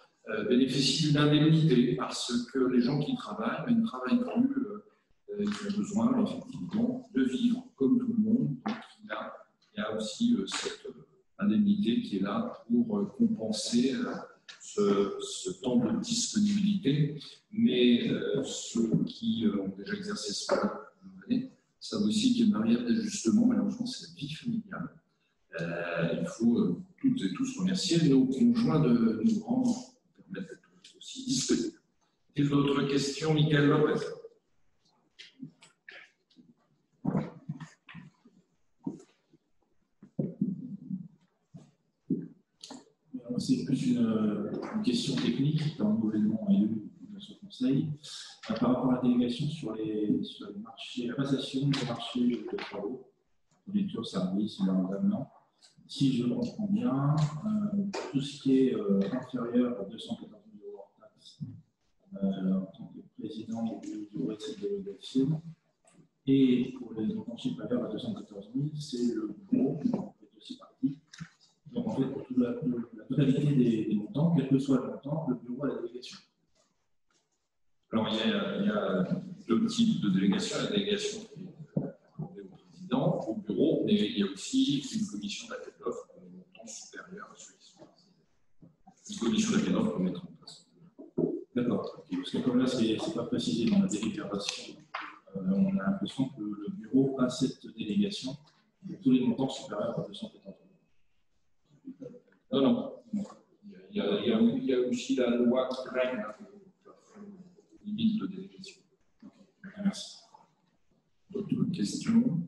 bénéficient d'une indemnité parce que les gens qui travaillent, mais ne travaillent plus, ils ont besoin effectivement de vivre comme tout le monde. Donc, il y a aussi cette indemnité qui est là pour compenser ce temps de disponibilité. Mais ceux qui ont déjà exercé ce année savent aussi qu'il y a une barrière d'ajustement. Malheureusement, c'est la vie familiale. Il faut toutes et tous remercier nos conjoints de nous rendre, permettre d'être aussi disponibles. Et d'autres questions, Michael Lopez? C'est plus une question technique dans le nouvellement élu de ce conseil. Par rapport à la délégation sur les marchés, la passation des marchés de travaux, fourniture, services, l'environnement. Si je comprends bien, tout ce qui est inférieur à 214 000 € hors taxes, en tant que président du bureau de cette délégation, et pour les montants supérieurs à 214 000, c'est le bureau qui est aussi parti. Donc en fait, pour toute la totalité des montants, quel que soit le montant, le bureau a la délégation. Alors il y a deux types de délégations. La délégation qui est accordée au président, au bureau, mais il y a aussi une commission d'appel d'offres pour les montants supérieurs à ceux qui sont une commission d'appel d'offres pour mettre en place. D'accord. Parce que comme là, ce n'est pas précisé dans la délibération, on a l'impression que le bureau a cette délégation pour tous les montants supérieurs à 214 000. Non. Il y a aussi la loi qui règle les limites de délégation. Merci. D'autres questions?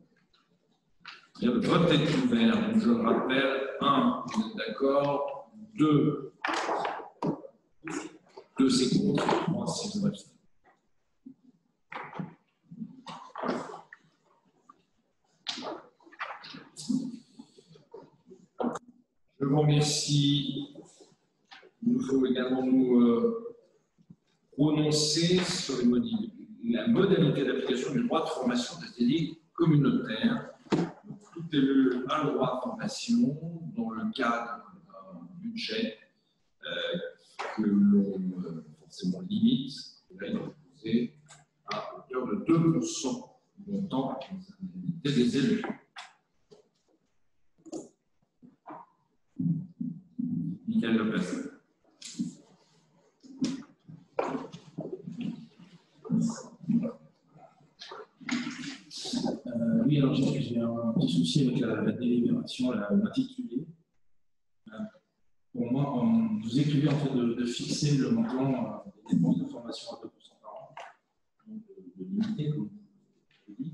Le vote est ouvert. Donc je le rappelle, 1, vous êtes d'accord, 2, c'est contre, 3, c'est vous abstenez. Je vous remercie. Il nous faut également nous prononcer sur la modalité d'application du droit de formation des délégués communautaires. Tout élu a le droit de formation dans le cadre d'un budget que l'on forcément limite. Là, il est proposé à hauteur de 2% du montant des indemnités des élus. Michael Lopez. Oui, alors j'ai un petit souci avec la délibération, l'intitulé. Pour moi, vous écrivez en fait de fixer le montant des dépenses de formation à 2% par an, donc de limiter, comme je l'ai dit.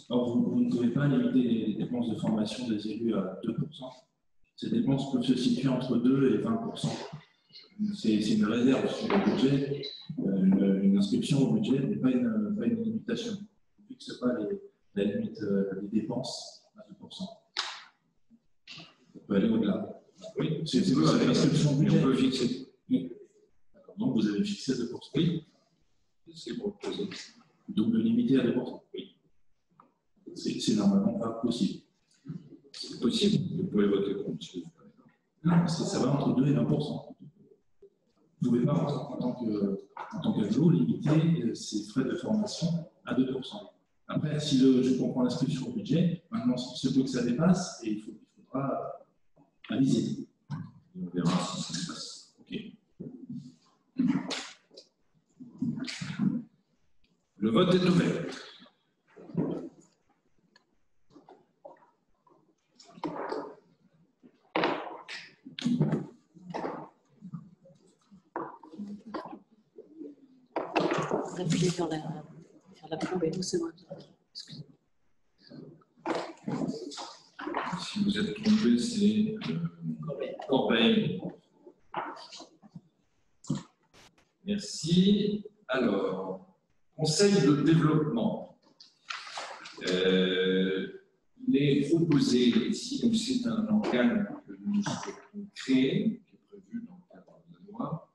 Or, vous ne pouvez pas limiter les dépenses de formation des élus à 2%. Ces dépenses peuvent se situer entre 2 et 20%. C'est une réserve sur le budget. Une inscription au budget n'est pas une limitation. On ne fixe pas la limite des dépenses à 2%. On peut aller au-delà. Oui, c'est l'inscription au budget. On peut fixer. Oui. Donc vous avez fixé à 2%. Oui. C'est proposé. Donc de limiter à 2%. Oui. C'est normalement pas possible. C'est possible. Vous pouvez voter contre. Non, parce que ça va entre 2 et 20%. Vous ne pouvez pas, en tant qu'agent, limiter ces frais de formation à 2%. Après, si je comprends l'inscription au budget, maintenant, il se peut que ça dépasse et il faudra aviser. On verra si ça dépasse. OK. Le vote est ouvert. Vous appuyez sur la trompette doucement. Si vous êtes trompé, c'est Corbeil. Merci. Alors, conseil de développement. Il est proposé ici, donc c'est un organe que nous souhaitons créer, qui est prévu dans le cadre de la loi,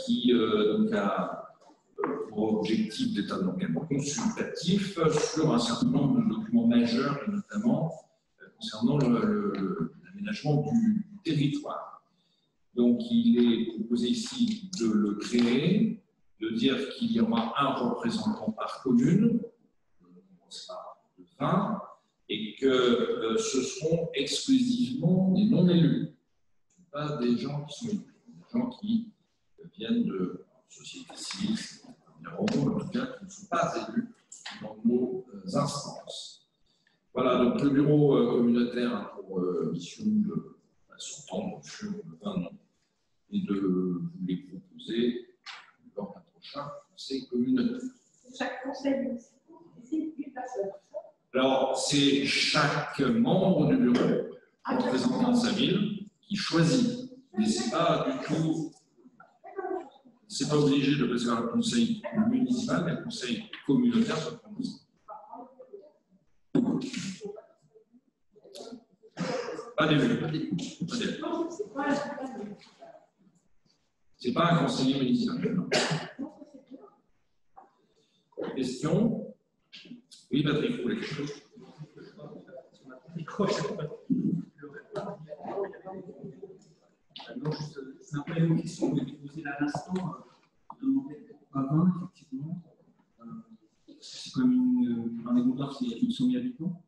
qui donc a pour objectif d'être un organe consultatif sur un certain nombre de documents majeurs, et notamment concernant l'aménagement du territoire. Donc, il est proposé ici de le créer, de dire qu'il y aura un représentant par commune, on sera de 20, et que ce seront exclusivement des non-élus, pas des gens qui sont élus, des gens qui viennent de société civile, en tout cas, qui ne sont pas élus dans nos instances. Voilà, donc le bureau communautaire a pour mission de s'entendre sur un nom et de vous les proposer lors d'un prochain conseil communautaire. Chaque conseil, c'est une personne. Alors, c'est chaque membre du bureau, représentant sa ville, qui choisit. Mais ce n'est pas du tout. C'est pas obligé de passer par le conseil municipal, mais le conseil communautaire se prononce. Pas d'élu. C'est pas un conseiller municipal. Non. Question? Oui, Patrick, vous voulez quelque chose? C'est un peu la même question que j'ai posée à l'instant. Je demandais pourquoi 20, effectivement. C'est comme un égoutard, c'est 100 000 habitants.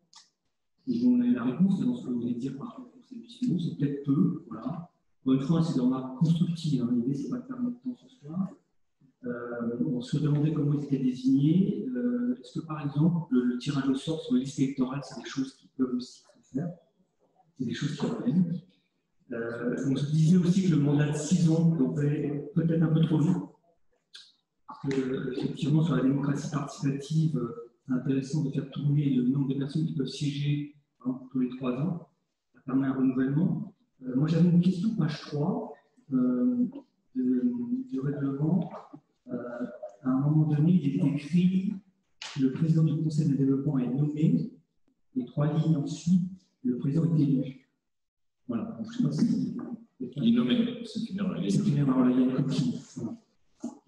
Et on a eu la réponse dans ce que vous voulez dire par rapport au conseil municipal, c'est peut-être peu. Voilà. Bonne fois, c'est des remarques constructives. Hein. L'idée, c'est pas de faire notre temps ce soir. On se demandait comment ils étaient désignés. Est-ce que, par exemple, le tirage au sort sur les listes électorales, c'est des choses qui peuvent aussi se faire? C'est des choses qui reviennent. On se disait aussi que le mandat de 6 ans aurait peut-être un peu trop long. Parce que, effectivement, sur la démocratie participative, c'est intéressant de faire tourner le nombre de personnes qui peuvent siéger tous les 3 ans. Ça permet un renouvellement. Moi, j'avais une question, page 3, du règlement. À un moment donné, il est écrit que le président du conseil de développement est nommé, et 3 lignes ensuite, le président est élu. Voilà. Donc, je ne sais pas si. Il est nommé, c'est une erreur. C'est une erreur, il y a une copie. Voilà.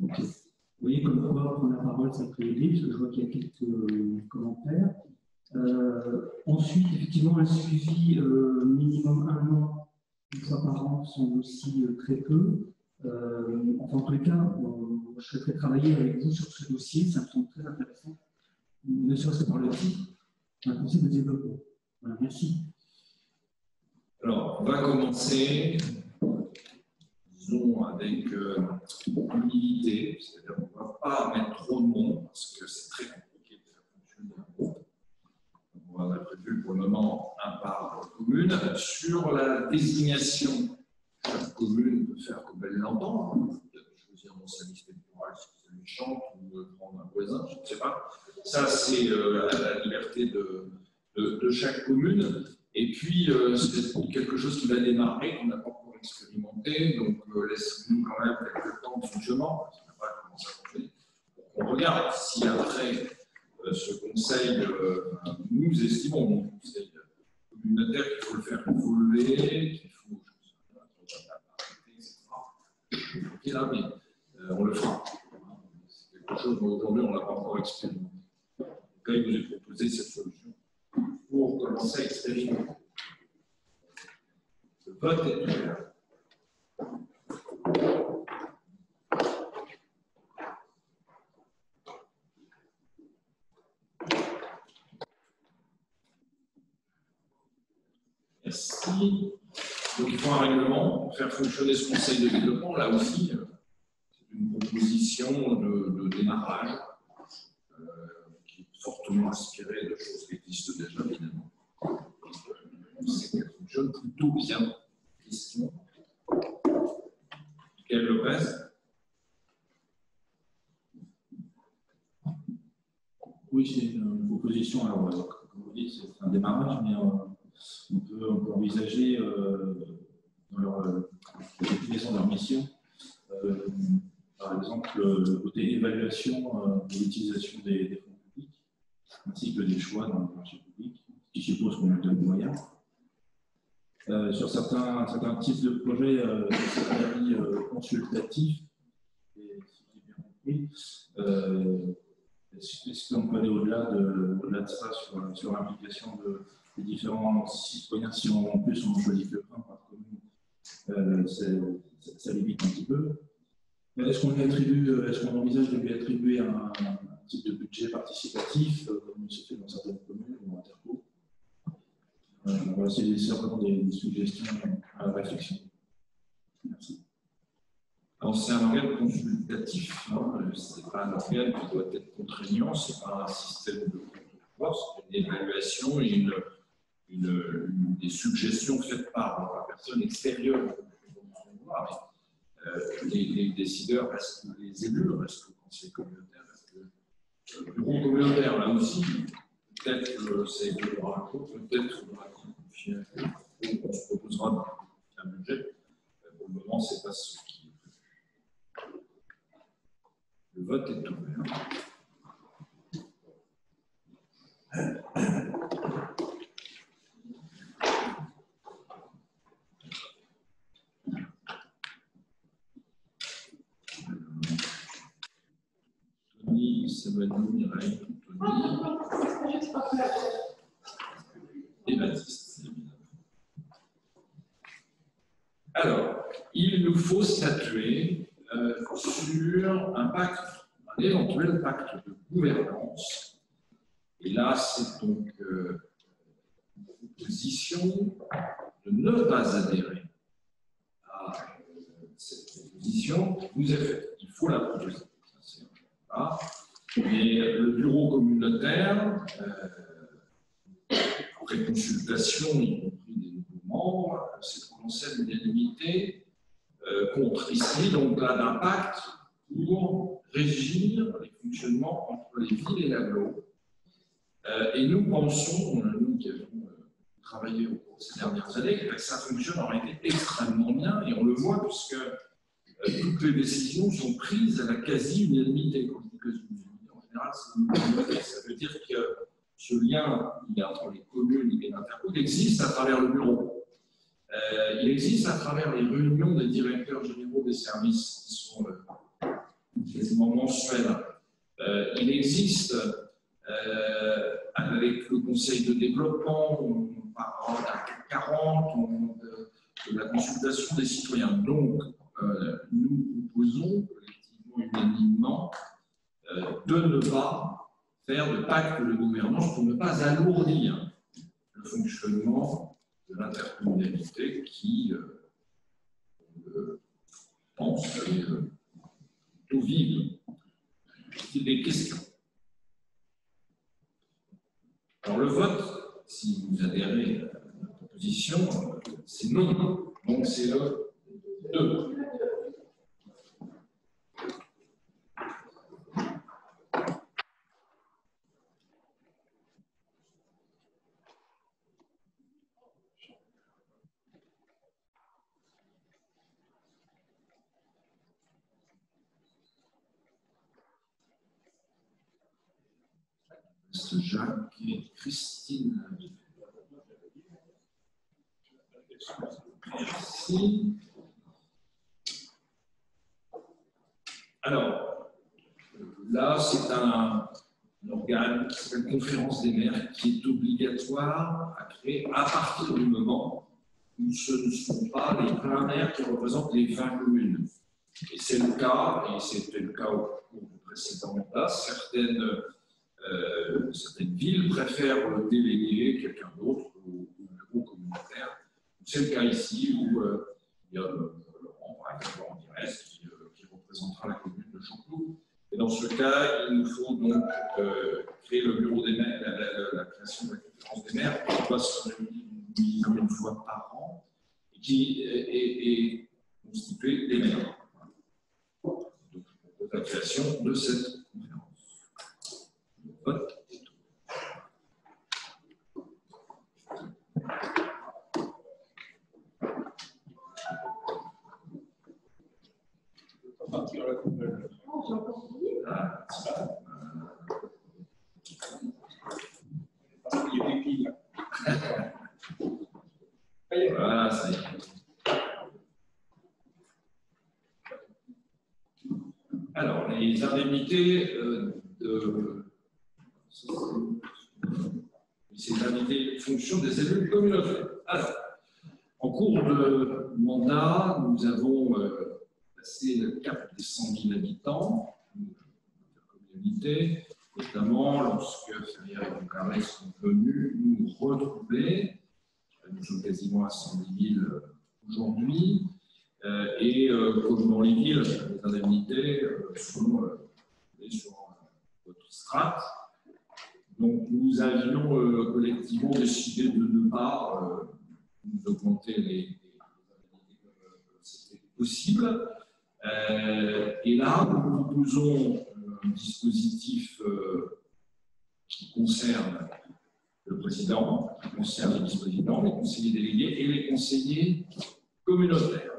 Okay. Vous voyez comme quoi prendre la parole, ça peut aider, parce que je vois qu'il y a quelques commentaires. Ensuite, effectivement, un suivi minimum 1 an, une fois par an, semble aussi très peu. Enfin, en tous les cas, je souhaiterais travailler avec vous sur ce dossier, ça me semble très intéressant, ne serait-ce que par le titre, un conseil de développement. Voilà, merci. Alors, on va commencer, disons, avec humilité, c'est-à-dire qu'on ne va pas mettre trop de monde, parce que c'est très compliqué de faire fonctionner un groupe. On a prévu pour le moment un par commune. Sur la désignation, chaque commune peut faire comme elle l'entend, peut-être choisir dans sa liste électorale si ça lui chante, ou prendre un voisin, je ne sais pas. Ça, c'est la liberté de chaque commune. Et puis, c'est quelque chose qui va démarrer, qu'on n'a pas encore expérimenté, donc laissez-nous quand même quelques temps de fonctionnement, parce qu'on n'a pas commencé à fonctionner. On regarde si après ce conseil, nous estimons, mon conseil communautaire, qu'il faut le faire évoluer, qu'il faut, ok là, mais on le fera. C'est quelque chose dont aujourd'hui on n'a pas encore expérimenté. En tout cas, il nous est proposé cette solution pour commencer à expérimenter. Le vote est ouvert. Merci. Donc, il faut un règlement pour faire fonctionner ce conseil de développement. Là aussi, c'est une proposition de démarrage qui est fortement inspirée de choses qui existent déjà, évidemment. C'est qu'elle fonctionne plutôt bien. Question. Michael Lopez. Oui, c'est une proposition. Alors, comme vous dites, c'est un démarrage, mais on peut envisager la définition de leur mission. Par exemple, le côté évaluation de l'utilisation des fonds publics, ainsi que des choix dans le marché public, qui suppose qu'on lui donne des moyens. Sur certains types de projets, c'est un avis consultatif, et si j'ai bien compris, est-ce qu'on peut aller au-delà de ça sur l'implication des différents citoyens? Si en plus on choisit que un par commune, ça limite un petit peu. Est-ce qu'on envisage de lui attribuer un type de budget participatif, comme il se fait dans certaines communes ou interco? Voilà, c'est simplement des suggestions à la réflexion. Merci. Alors, c'est un organe consultatif, hein. Ce n'est pas un organe qui doit être contraignant, ce n'est pas un système de pouvoir, c'est une évaluation et des suggestions faites par la personne extérieure. Les décideurs restent, les élus restent au conseil communautaire, le bureau communautaire, là aussi, peut-être que c'est de leur impôt, peut-être qu'on va confier à eux, on se proposera un budget. Pour le moment, ce n'est pas ce qui est prévu. Le vote est ouvert. Tony, Sabani, Mireille, Tony et Baptiste, évidemment. Alors, il nous faut statuer sur un éventuel pacte de gouvernance. Et là, c'est donc une proposition de ne pas adhérer à cette proposition qui nous est faite. Il faut la proposer. Mais le bureau communautaire, après consultation, y compris des nouveaux membres, s'est prononcé à l'unanimité contre. Il s'agit donc là d'un pacte pour régir les fonctionnements entre les villes et l'agglo. Et nous pensons, nous qui avons travaillé au cours de ces dernières années, que ça fonctionne en réalité extrêmement bien, et on le voit puisque toutes les décisions sont prises à la quasi-unanimité. Quand je dis quasi-unanimité, en général, c'est unanimité. Ça veut dire que ce lien entre les communes et les intercours existe à travers le bureau. Il existe à travers les réunions des directeurs généraux des services qui sont quasiment mensuelles. Il existe avec le conseil de développement, on parle d'article 40, de la consultation des citoyens. Donc, nous proposons collectivement, unanimement, de ne pas faire de pacte de gouvernance pour ne pas alourdir le fonctionnement de l'intercommunalité qui pense tout vivre. C'est des questions. Alors le vote, si vous adhérez à la proposition, c'est non. Donc c'est le 2. Jacques et Christine. Merci. Alors, là, c'est un organe qui s'appelle Conférence des maires qui est obligatoire à créer à partir du moment où ce ne sont pas les 20 maires qui représentent les 20 communes. Et c'est le cas, et c'était le cas au cours du précédent mandat, certaines villes préfèrent déléguer quelqu'un d'autre au bureau communautaire. C'est le cas ici où il y a Laurent, par exemple, Laurent Dirès, qui représentera la commune de Chanteloup. Et dans ce cas, il nous faut donc créer le bureau des maires, la création de la conférence des maires, qui doit se réunir une fois par an, et qui est constituée des maires. Donc, la création de cette conférence. Le vote. dans la commune. Ah, c'est ça. Il y a des piles. Voilà, ça y est. Alors, les indemnités ces indemnités de fonction des élus communautaires. Alors, en cours de mandat, nous avons passé le cap des 100 000 habitants de la communauté, notamment lorsque Ferrières et Concarneau sont venus nous retrouver. Nous sommes quasiment à 110 000 aujourd'hui. Et comme dans les villes, les indemnités sont sur votre strate. Donc nous avions collectivement décidé de ne pas nous augmenter les indemnités comme c'était possible. Et là, nous proposons un dispositif qui concerne le président, qui concerne les vice-présidents, les conseillers délégués et les conseillers communautaires.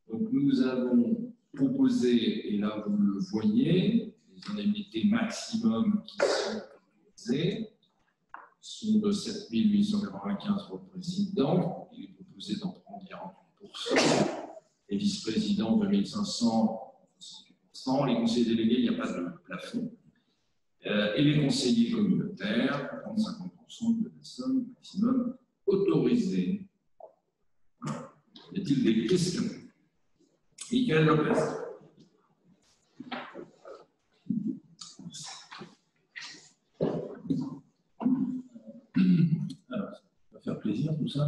Donc nous avons proposé, et là vous le voyez, les indemnités maximum qui sont proposées sont de 7 895 pour le président, il est proposé d'en prendre 48%, les vice-présidents 2500, 68%, les conseillers délégués, il n'y a pas de plafond, et les conseillers communautaires prendre 50% de la somme maximum autorisée. Y a-t-il des questions? Michael Lopez. Alors, ça va faire plaisir tout ça.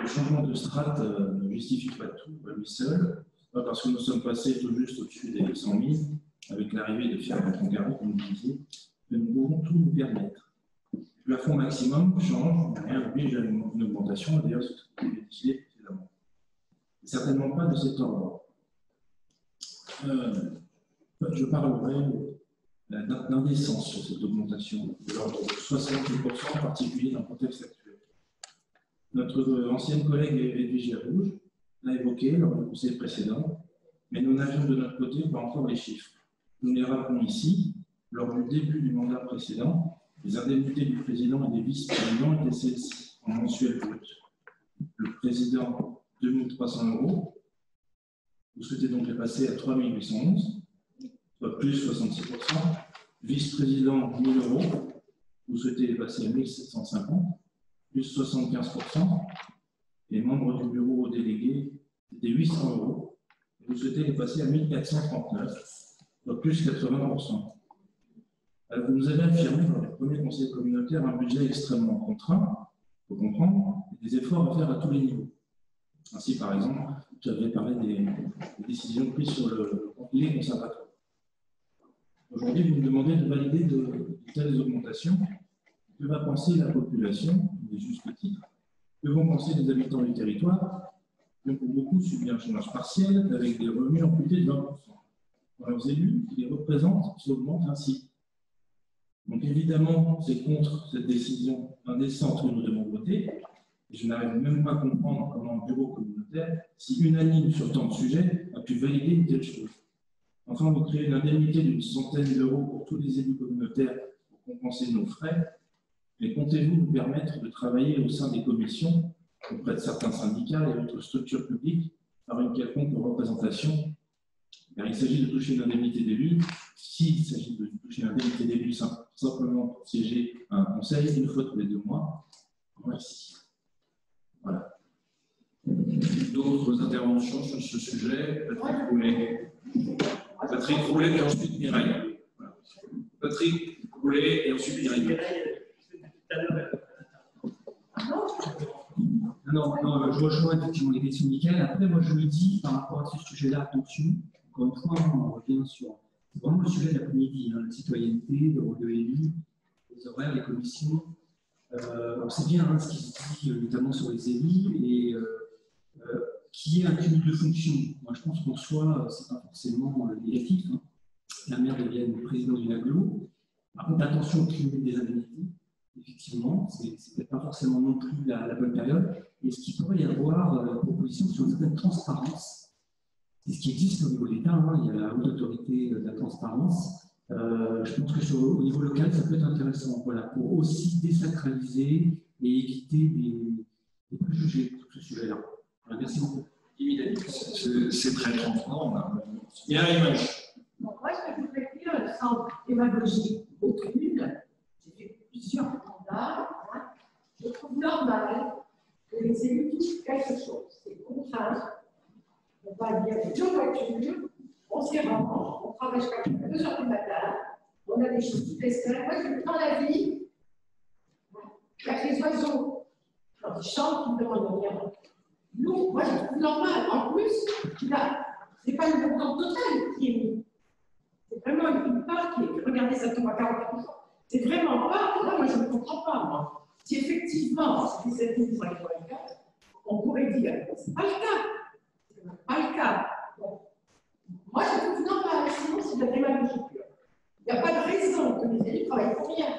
Le changement de strate ne justifie pas tout à lui seul. Pas parce que nous sommes passés tout juste au-dessus des 100 000, avec l'arrivée de Ferrières et Concarneau, comme vous disiez, que nous pouvons tout nous permettre. Le plafond maximum change, rien n'oblige à une augmentation, d'ailleurs, c'est ce que vous avez décidé précédemment. Certainement pas de cet ordre. Je parlerai d'indécence sur cette augmentation, de l'ordre de 70%, en particulier dans le contexte actuel. Notre ancienne collègue Edwige Rouge l'a évoqué lors du conseil précédent, mais nous n'avions de notre côté pas encore les chiffres. Nous les rappelons ici. Lors du début du mandat précédent, les indemnités du président et des vice-présidents étaient celles-ci, en mensuel brut. Le président, 2 300 €. Vous souhaitez donc les passer à 3 811, soit plus 66%. Vice-président, 1 000 €. Vous souhaitez les passer à 1 750, plus 75%. Les membres du bureau délégué, c'était 800 €. Vous souhaitez les passer à 1 439, soit plus 80%. Vous nous avez affirmé dans le premier conseil communautaire un budget extrêmement contraint, il faut comprendre, et des efforts à faire à tous les niveaux. Ainsi, par exemple, j'avais parlé des décisions prises sur les conservatoires. Aujourd'hui, vous me demandez de valider de telles augmentations. Que va penser la population, des justes titres? Que vont penser les habitants du territoire, qui ont pour beaucoup subi un chômage partiel avec des revenus amputés de 20%? Leurs élus qui les représentent s'augmentent ainsi. Donc évidemment, c'est contre cette décision indécente que nous devons voter. Et je n'arrive même pas à comprendre comment un bureau communautaire, si unanime sur tant de sujets, a pu valider une telle chose. Enfin, vous créez une indemnité d'une centaine d'euros pour tous les élus communautaires pour compenser nos frais. Mais comptez-vous nous permettre de travailler au sein des commissions, auprès de certains syndicats et autres structures publiques, par une quelconque représentation? Car il s'agit de toucher une indemnité d'élu. S'il s'agit de toucher une indemnité d'élu simplement pour siéger à un conseil, une fois tous les 2 mois, merci. Voilà. D'autres interventions sur ce sujet? Patrick Roulet. Patrick Roulet et ensuite Mireille. Voilà. Patrick Roulet et ensuite Mireille. Non, je rejoins effectivement les questions de Michael. Après, moi, je le dis par rapport à ce sujet-là, attention. Encore une fois, on revient sur vraiment le sujet de l'après-midi, la citoyenneté, le rôle de l'élu, les horaires, les commissions. On sait bien ce qui se dit, notamment sur les élus, et qui est un cumul de fonctions. Moi, je pense qu'en soi, ce n'est pas forcément négatif. Hein. La maire devienne président d'une agglo. Par contre, attention au cumul des indemnités. Effectivement, ce n'est peut-être pas forcément non plus la bonne période. Et ce qu'il pourrait y avoir proposition sur une certaine transparence. c'est ce qui existe au niveau de l'État. Hein. Il y a la haute autorité de la transparence. Je pense que au niveau local, ça peut être intéressant, voilà, pour aussi désacraliser et éviter des préjugés sur ce sujet-là. Voilà, merci beaucoup. C'est très transparent. Il y a une image. Bon, moi, ce que je voudrais dire, sans démagogie aucune, j'ai fait plusieurs mandats. Hein. Je trouve normal que les élus touchent quelque chose. C'est contraint. On va dire deux voitures, on s'y rend, on travaille jusqu'à 2 heures du matin, on a des choses toutes les semaines. Moi, dans la vie, il y a que les oiseaux, quand ils chantent, ils ne demandent rien. Nous, moi, je trouve normal. En plus, là, ce n'est pas une montant total qui est mis. C'est vraiment une part qui est. Regardez, ça tombe à 40%. C'est vraiment pas. Là, moi, je ne comprends pas, moi. Si effectivement, c'est 17,54, on pourrait dire ce n'est pas le cas. Ce n'est pas le cas. Bon. Moi, je trouve normal. Sinon, c'est de la démagogie pure. Il n'y a pas de raison que les élus travaillent pour rien.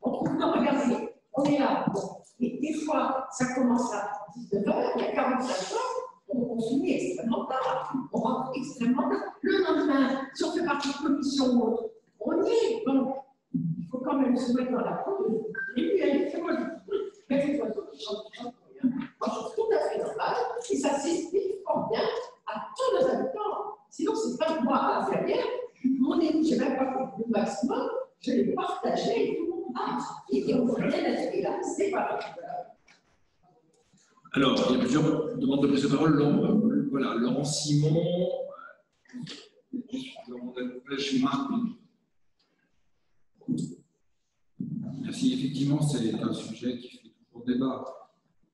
On trouve non, regardez, on est là. Bon. Et des fois, ça commence à 19h, il y a 45 ans, on finit extrêmement tard, on rentre extrêmement tard. Le lendemain, si on fait partie de commission ou autre, on y est. Donc, il faut quand même se mettre dans la peau de l'élu. C'est moi, je dis, les oiseaux qui chantent pour rien. Moi, je trouve tout à fait normal, et ça s'explique fort bien à tous nos habitants. Sinon, c'est pas moi à la ferrière, mon élu, je n'ai même pas fait le maximum, je l'ai partagé et tout le monde a. Et on ne peut rien être là, c'est pas vrai. Alors, il y a plusieurs demandes de prise de parole. Voilà, Laurent Simon, je suis Marc. Merci, effectivement, c'est un sujet qui fait toujours débat.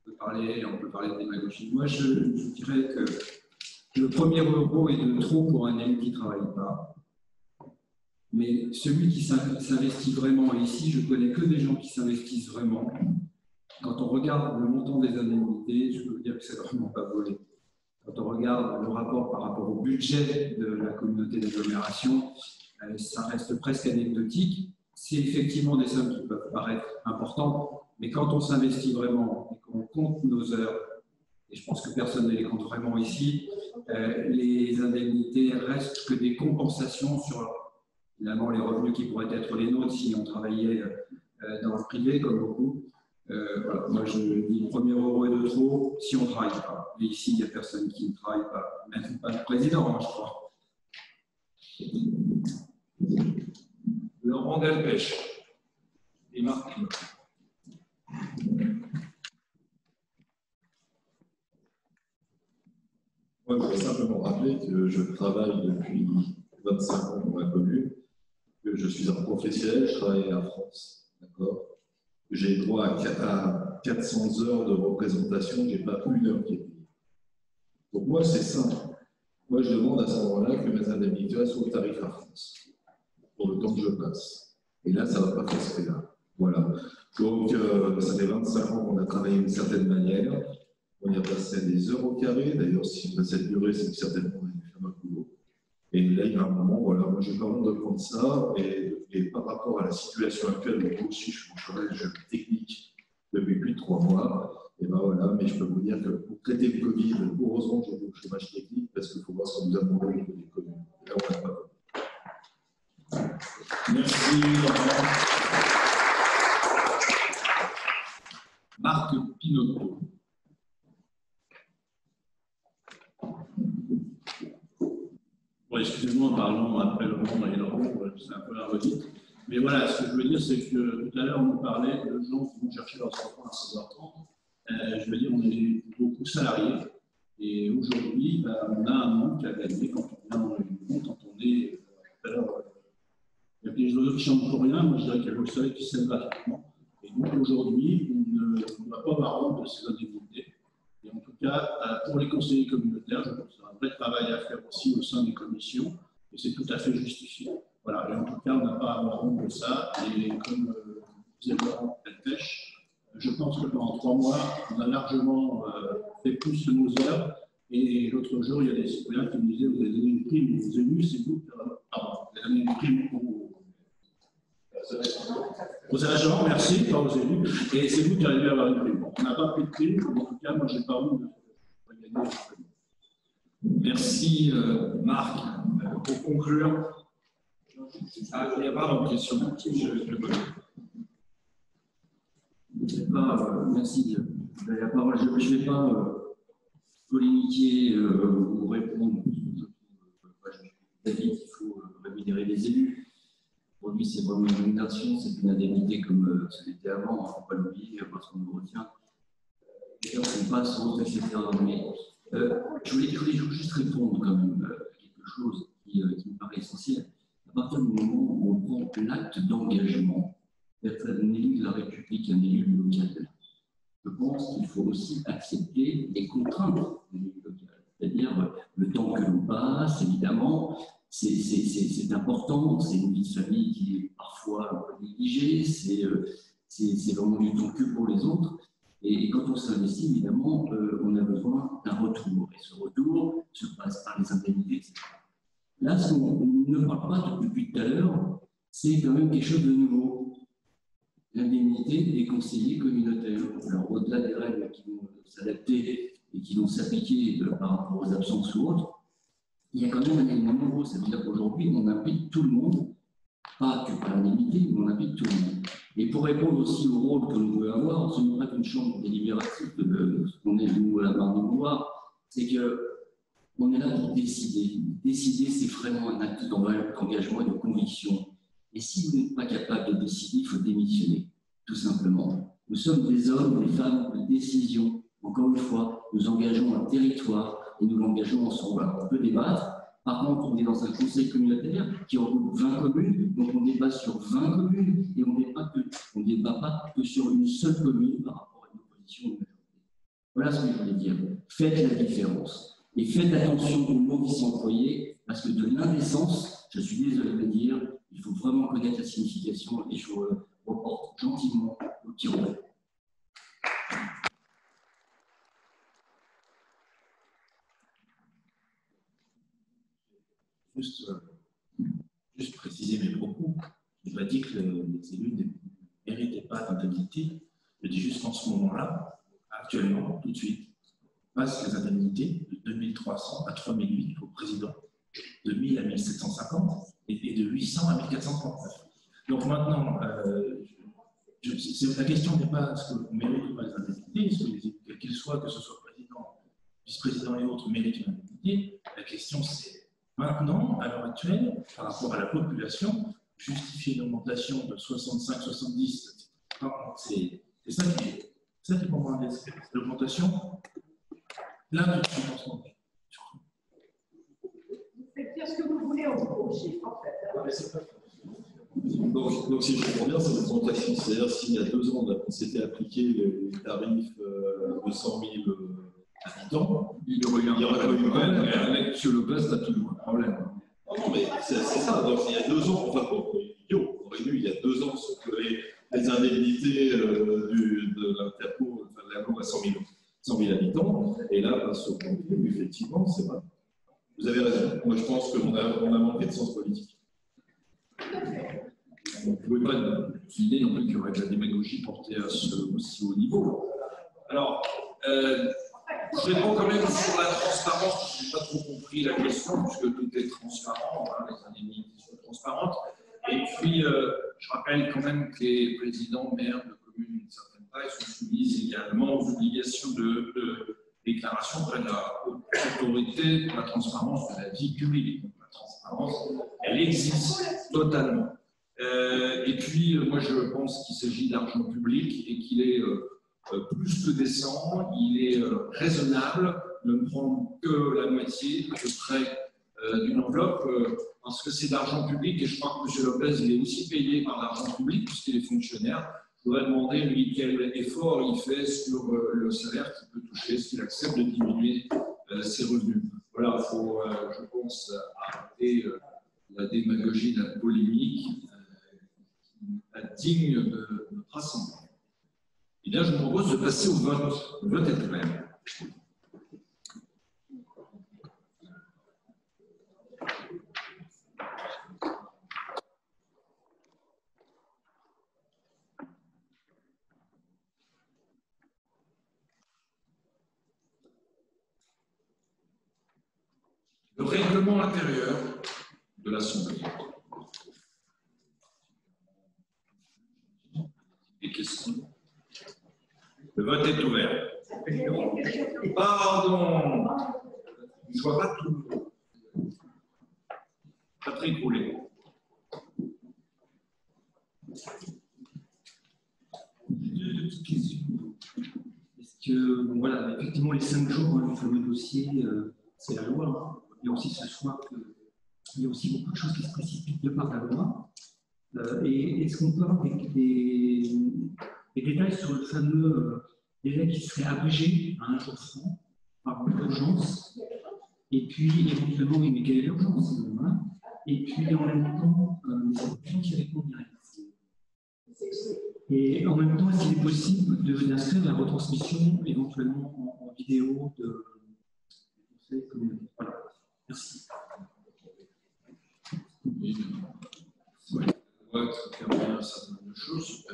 On peut parler de démagogie. Moi, je dirais que le premier euro est de trop pour un élu qui ne travaille pas. Mais celui qui s'investit vraiment, et ici, je ne connais que des gens qui s'investissent vraiment. Quand on regarde le montant des indemnités, je peux vous dire que c'est vraiment pas volé. Quand on regarde le rapport par rapport au budget de la communauté d'agglomération, ça reste presque anecdotique. C'est effectivement des sommes qui peuvent paraître importantes, mais quand on s'investit vraiment et qu'on compte nos heures, et je pense que personne ne les compte vraiment ici, les indemnités restent que des compensations sur finalement les revenus qui pourraient être les nôtres si on travaillait dans le privé, comme beaucoup. Voilà. Moi, je dis le premier euro est de trop si on ne travaille pas. Et ici, il n'y a personne qui ne travaille pas, même pas le président, hein, je crois. Laurent Delpech et Marc. Moi, je voudrais simplement rappeler que je travaille depuis 25 ans dans ma commune, que je suis un professionnel, je travaille en France, d'accord ? J'ai droit à 400 heures de représentation, je n'ai pas une heure qui est payée. Donc moi, c'est simple. Moi, je demande à ce moment-là que mes indemnités soient au tarif à France, pour le temps que je passe. Et là, ça ne va pas passer là. Voilà. Donc, ça fait 25 ans qu'on a travaillé d'une certaine manière. On y a passé des heures au carré. D'ailleurs, si on a cette durée, c'est que certainement on a dû faire un boulot. Et là, il y a un moment, voilà, moi, je n'ai pas honte de prendre ça. Et par rapport à la situation actuelle, moi aussi, je suis en chômage technique depuis plus de 3 mois. Et ben voilà, mais je peux vous dire que pour traiter le Covid, heureusement que j'ai au chômage technique, parce qu'il faut voir ce que nous avons au niveau des communes. Là, on n'a pas. Merci, Laurent. Marc Pinotto. Bon, excusez-moi, parlons après le monde et l'ordre, c'est un peu la redite. Mais voilà, ce que je veux dire, c'est que tout à l'heure, on nous parlait de gens qui vont chercher leurs enfants à 16h30. Je veux dire, on est beaucoup salariés. Et aujourd'hui, on a un manque à gagner quand on vient dans le monde, quand on est. Tout à l'heure, il y a des oiseaux qui chantent pour rien. Moi, je dirais qu'il y a le soleil qui s'aime gratuitement. Et donc, aujourd'hui, on ne doit pas avoir honte de ces indemnités. Et en tout cas, pour les conseillers communautaires, je pense qu'il y a un vrai travail à faire aussi au sein des commissions, et c'est tout à fait justifié. Voilà, et en tout cas, on n'a pas à avoir honte de ça, et comme disait Laurent Delpech, je pense que pendant 3 mois, on a largement fait plus de nos heures, et l'autre jour, il y a des citoyens qui me disaient, vous avez donné une prime aux élus, c'est vous, pardon, vous avez donné une prime aux agents, merci, pas aux élus, et c'est vous qui arrivez à avoir une prime. On n'a pas pris de prime, en tout cas, moi, je n'ai pas honte de gagner. Merci Marc. Pour conclure, il n'y a pas de question. Merci de la parole. Je ne vais pas polémiquer ou répondre. David, il faut rémunérer les élus. Aujourd'hui, c'est vraiment une rémunération, c'est une indemnité comme c'était avant, il ne faut pas l'oublier parce qu'on nous retient. D'ailleurs, on passe au autre, etc. Mais je voulais juste répondre quand même à quelque chose qui me paraît essentiel. À partir du moment où on prend l'acte d'engagement d'être un élu de la République, un élu local, je pense qu'il faut aussi accepter les contraintes de l'élu local. C'est-à-dire le temps que l'on passe, évidemment, c'est important, c'est une vie de famille qui est parfois un peu négligée, c'est vraiment du temps que pour les autres. Et quand on s'investit, évidemment, on a besoin d'un retour. Et ce retour se passe par les indemnités, etc. Là, ce qu'on ne parle pas depuis tout à l'heure, c'est quand même quelque chose de nouveau. L'indemnité des conseillers communautaires. Alors, au-delà des règles qui vont s'adapter et qui vont s'appliquer par rapport aux absences ou autres, il y a quand même un élément nouveau. Ça veut dire qu'aujourd'hui, on implique tout le monde, pas que par l'indemnité, mais on implique tout le monde. Et pour répondre aussi au rôle que nous pouvons avoir, ce n'est pas qu'une chambre délibérative de ce qu'on est nous à la Marne-et-Gondoire, c'est qu'on est là pour décider. Décider, c'est vraiment un acte d'engagement et de conviction. Et si vous n'êtes pas capable de décider, il faut démissionner, tout simplement. Nous sommes des hommes, des femmes de décision. Encore une fois, nous engageons un territoire et nous l'engageons ensemble. Alors, on peut débattre. Par contre, on est dans un conseil communautaire qui regroupe 20 communes, donc on débat sur 20 communes et on ne débat pas que sur une seule commune par rapport à une opposition. Voilà ce que je voulais dire. Faites la différence et faites attention aux mots qui sont employés parce que de l'indécence, je suis désolé de le dire, il faut vraiment connaître la signification et je vous reporte gentiment au petit Robert. Juste préciser mes propos. Je n'ai pas dit que les élus ne méritaient pas d'indemnité. Je dis juste qu'en ce moment-là, actuellement, tout de suite, passent les indemnités de 2300 à 3008 au président, de 1000 à 1750 et de 800 à 1439. Donc maintenant, la question n'est pas est-ce qu'on mérite ou pas les indemnités, est-ce que quel qu'il soit, que ce soit président, vice-président et autres, méritent une indemnité. La question c'est maintenant, à l'heure actuelle, par rapport à la population, justifier une augmentation de 65, 70, c'est ça qui est pour moi l'augmentation. Là, tout de suite, en ce moment. Vous faites dire ce que vous voulez au projet, en fait. Donc, si je comprends bien, c'est une augmentation. C'est-à-dire, s'il y a 2 ans, on s'était appliqué les tarifs de 100 000 habitants, il y aurait eu un problème. Avec M. Lopez, tu as toujours un problème. Non, mais c'est ça. Donc, il y a 2 ans, enfin, on aurait eu il y a 2 ans les indemnités de l'Interco, enfin, de la loi à 100 000 habitants. Et là, parce que, effectivement, c'est pas. Vous avez raison. Moi, je pense qu'on a manqué de sens politique. On ne pouvait pas filer non plus qu'il y aurait de la démagogie portée à ce aussi haut niveau. Alors, je réponds quand même sur la transparence. Je n'ai pas trop compris la question, puisque tout est transparent, hein, les indemnités sont transparentes. Et puis, je rappelle quand même que les présidents, maires de communes d'une certaine taille sont soumis également aux obligations de déclaration auprès de la haute autorité pour la transparence de la vie publique. Donc, la transparence, elle existe totalement. Et puis, moi, je pense qu'il s'agit d'argent public et qu'il est plus que décent, il est raisonnable de ne prendre que la moitié, à peu près, d'une enveloppe, parce que c'est d'argent public et je crois que M. Lopez, il est aussi payé par l'argent public puisqu'il est fonctionnaire. Je voudrais demander, lui, quel effort il fait sur le salaire qu'il peut toucher, s'il accepte de diminuer ses revenus. Voilà, il faut, je pense, arrêter la démagogie, la polémique, digne de notre assemblée. Et bien, je vous propose de passer au vote. Le vote est ouvert. règlement intérieur de l'Assemblée. Des questions? Le vote est ouvert. Pardon. Je ne vois pas tout. Patrick Roulet. Deux petites questions. Est-ce que, bon, voilà, effectivement, les 5 jours, le fameux dossier, c'est la loi. Il y a aussi ce soir qu'il y a aussi beaucoup de choses qui se précipitent de par la loi. Et est-ce qu'on peut avoir des détails sur le fameux délai qui serait abrégé à un jour franc par urgence? Et puis, éventuellement, oui, mais quelle est l'urgence? Hein? Et puis, en même temps, les gens qui répondent direct. Et en même temps, est-ce qu'il est possible d'inscrire la retransmission éventuellement en vidéo de conseils communautaires? Voilà. Merci. Oui. Ouais. La loi qui permet un certain nombre de choses.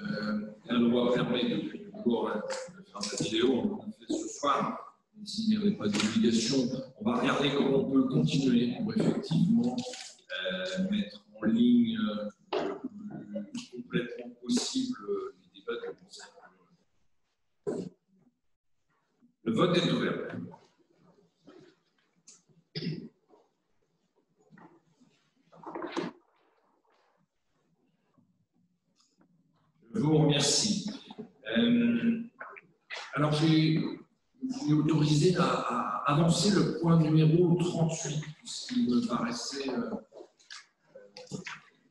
La loi permet depuis toujours de faire cette vidéo, on l'a fait ce soir. S'il n'y avait pas d'obligation, on va regarder comment on peut continuer pour effectivement mettre en ligne le plus complètement possible les débats du Conseil. Le vote est ouvert. Je vous remercie. Alors, j'ai autorisé à avancer le point numéro 38, ce qui me paraissait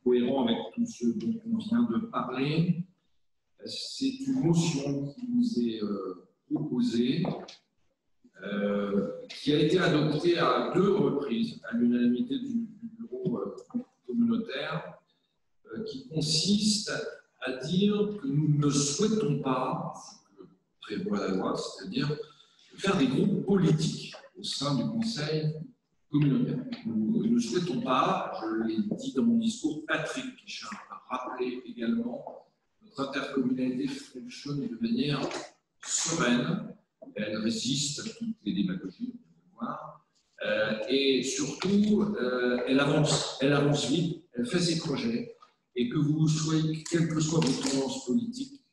cohérent avec tout ce dont on vient de parler. C'est une motion qui nous est proposée, qui a été adoptée à 2 reprises, à l'unanimité du bureau communautaire, qui consiste à dire que nous ne souhaitons pas, ce que prévoit la loi, c'est-à-dire faire des groupes politiques au sein du Conseil communautaire. Nous ne souhaitons pas, je l'ai dit dans mon discours, Patrick Pichard a rappelé également, notre intercommunalité fonctionne de manière sereine, elle résiste à toutes les démagogies, on peut voir, et surtout, elle avance vite, elle fait ses projets, et que vous soyez, quelle que soit votre tendance politique,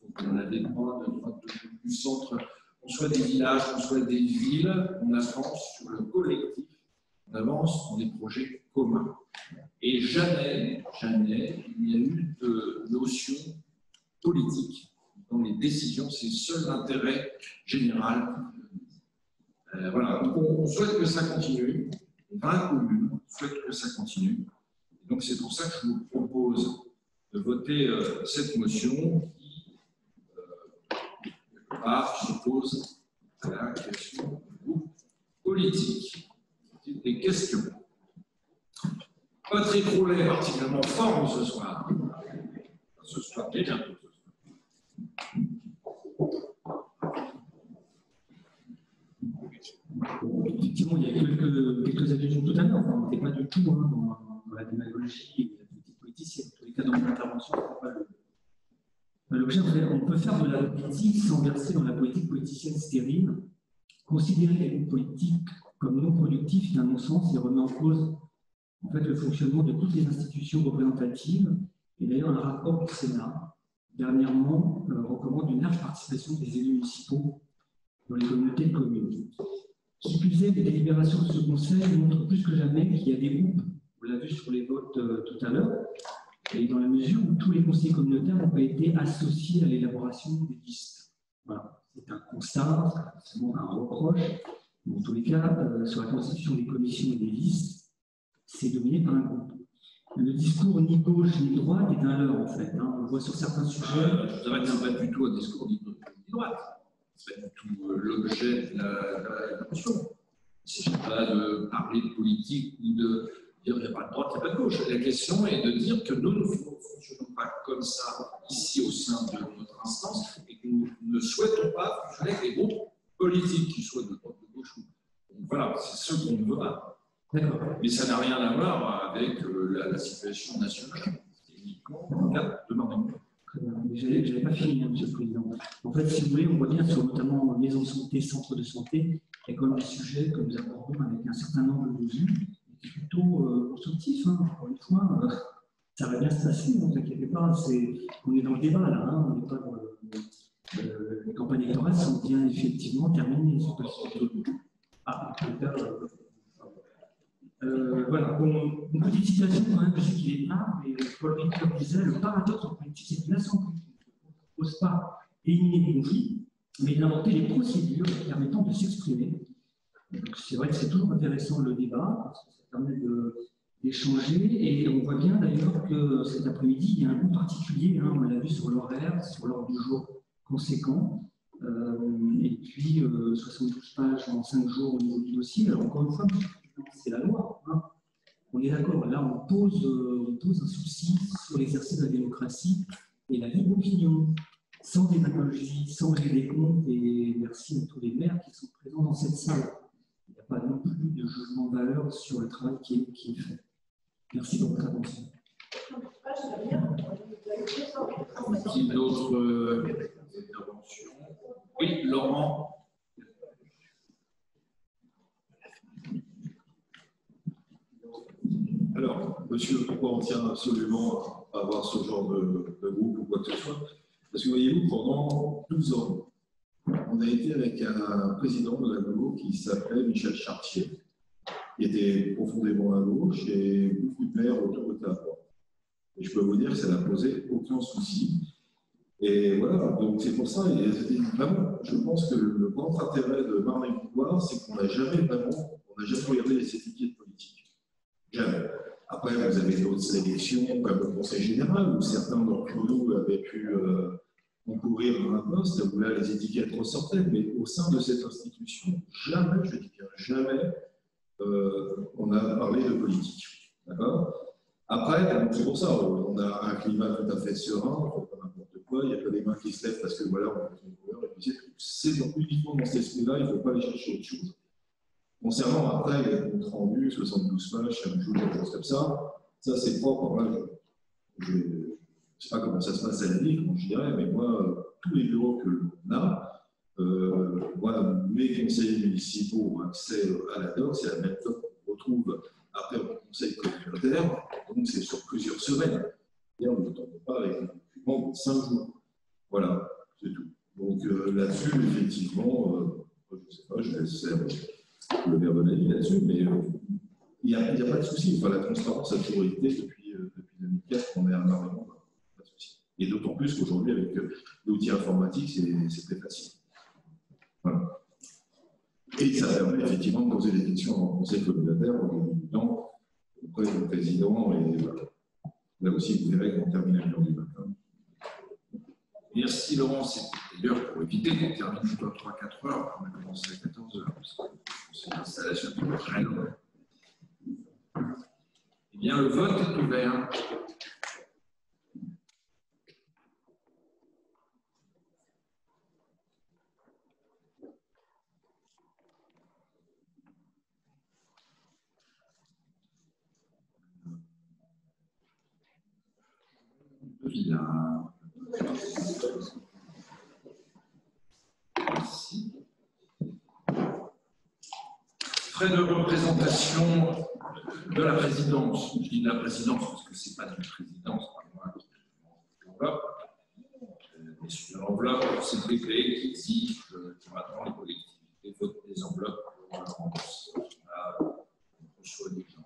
il faut qu'on a des droits de droite, du centre, qu'on soit des villages, qu'on soit des villes, on avance sur le collectif, on avance dans des projets communs. Et jamais, il n'y a eu de notion politique dans les décisions, c'est seul l'intérêt général. Voilà, donc on souhaite que ça continue, 20 communes souhaitent que ça continue. Donc c'est pour ça que je vous propose de voter cette motion qui, quelque part, s'oppose à la question du groupe politique. Des questions. Patrick Roulet est particulièrement fort ce soir. Ce soir, bien bientôt. Effectivement, il y a quelques allusions tout à l'heure. On n'était pas du tout dans la démagogie et la politique politicienne. En tous les cas, dans mon intervention, l'objet, on peut faire de la politique sans verser dans la politique politicienne stérile. Considérer les groupes politiques comme non productifs, il y a un non-sens et remet en cause en fait, le fonctionnement de toutes les institutions représentatives. Et d'ailleurs, un rapport du Sénat, dernièrement, recommande une large participation des élus municipaux dans les communautés de communes. Qui plus est, les délibérations de ce Conseil montrent plus que jamais qu'il y a des groupes, on l'a vu sur les votes tout à l'heure, et dans la mesure où tous les conseillers communautaires n'ont pas été associés à l'élaboration des listes. Voilà, c'est un constat, c'est un reproche. Dans tous les cas, sur la constitution des commissions et des listes, c'est dominé par un groupe. Le discours ni gauche ni droite est un leurre, en fait. Hein. On le voit sur certains sujets. Ça va être pas du tout un discours ni gauche ni droite. Ce n'est pas du tout l'objet de la motion. Il ne s'agit pas de parler de politique ou de dire qu'il n'y a pas de droite, il n'y a pas de gauche. La question est de dire que nous ne fonctionnons pas comme ça ici au sein de notre instance et que nous ne souhaitons pas fonctionner avec des groupes politiques qui soient de droite ou de gauche. Donc voilà, c'est ce qu'on ne veut pas. Mais ça n'a rien à voir avec la situation nationale. C'est uniquement le cadre de Marne. j'avais pas fini, hein, Monsieur le Président. En fait, si vous voulez, on voit bien sur notamment maison de santé, centre de santé, il y a quand même des sujets que nous abordons avec un certain nombre de vues, plutôt constructifs, hein, encore une fois. Ça va bien se passer, ne vous inquiétez pas, on est dans le débat là, hein, on n'est pas dans les campagnes électorales sont bien effectivement terminées. Voilà, une petite citation quand même, je sais qu'il est là, mais Paul Ricoeur disait le paradoxe en politique, c'est que l'Assemblée ne pose pas éliminer les conflits, mais d'inventer les procédures permettant de s'exprimer. C'est vrai que c'est toujours intéressant le débat, parce que ça permet d'échanger, et on voit bien d'ailleurs que cet après-midi, il y a un goût particulier, hein, on l'a vu sur l'horaire, sur l'ordre du jour conséquent, et puis 72 pages en 5 jours au niveau du dossier. Alors encore une fois, c'est la loi. Hein. On est d'accord, là on pose un souci sur l'exercice de la démocratie et la libre opinion, sans démagogie, sans régler des comptes, et merci à tous les maires qui sont présents dans cette salle. Il n'y a pas non plus de jugement de valeur sur le travail qui est fait. Merci pour votre attention. Qui d'autres interventions? Oui, Laurent. Alors, monsieur, pourquoi on tient absolument à avoir ce genre de groupe ou quoi que ce soit? Parce que voyez-vous, pendant 12 ans, on a été avec un président de l'AGLO qui s'appelait Michel Chartier, qui était profondément à gauche et beaucoup de maires autour de table. Et je peux vous dire que ça n'a posé aucun souci. Et voilà, donc c'est pour ça, et vraiment, je pense que le grand intérêt de Marne-et-Gondoire, c'est qu'on n'a jamais regardé les étiquettes politiques. Jamais. Après, vous avez d'autres élections, comme le Conseil général, où certains d'entre nous avaient pu concourir à un poste, où là, les étiquettes ressortaient, mais au sein de cette institution, jamais, je dis bien jamais, on a parlé de politique. D'accord? Après, c'est pour ça, on a un climat tout à fait serein, on ne fait pas n'importe quoi, il n'y a pas des mains qui se lèvent parce que voilà, on a une couleur, et puis c'est uniquement dans cet esprit-là, il ne faut pas aller chercher autre chose. Concernant après les comptes rendus, 72 pages, chaque jour, des choses comme ça c'est propre. Là, je ne sais pas comment ça se passe à la vie, je dirais, mais moi, tous les bureaux que l'on a, voilà, mes conseillers municipaux ont accès à la doc, c'est la même doc qu'on retrouve après au conseil communautaire, donc c'est sur plusieurs semaines. On ne tombe pas avec un document de 5 jours. Voilà, c'est tout. Donc là-dessus, effectivement, je ne sais pas, je laisse le verre de la vie là-dessus, mais il n'y a pas de souci. Enfin, la transparence a toujours été depuis 2004 qu'on est à Marne-et-Gondoire. Pas de souci. Et d'autant plus qu'aujourd'hui, avec l'outil informatique, c'est très facile. Voilà. Et ça permet effectivement de poser des questions en conseil communautaire au du temps auprès du président. Et voilà. Là aussi, vous verrez qu'on termine à 1h du matin. Merci Laurent. C'est d'ailleurs pour éviter qu'on termine plutôt à 3-4 heures. On a commencé à 14 heures. C'est une installation très longue. Eh bien, le vote est ouvert. Villard. Merci. Frais de représentation de la présidence. Je dis de la présidence parce que ce n'est pas une présidence, par moi, l'enveloppe. Mais sur l'enveloppe, c'est des clés qui exigent que maintenant les collectivités votent des enveloppes pour on reçoit des gens.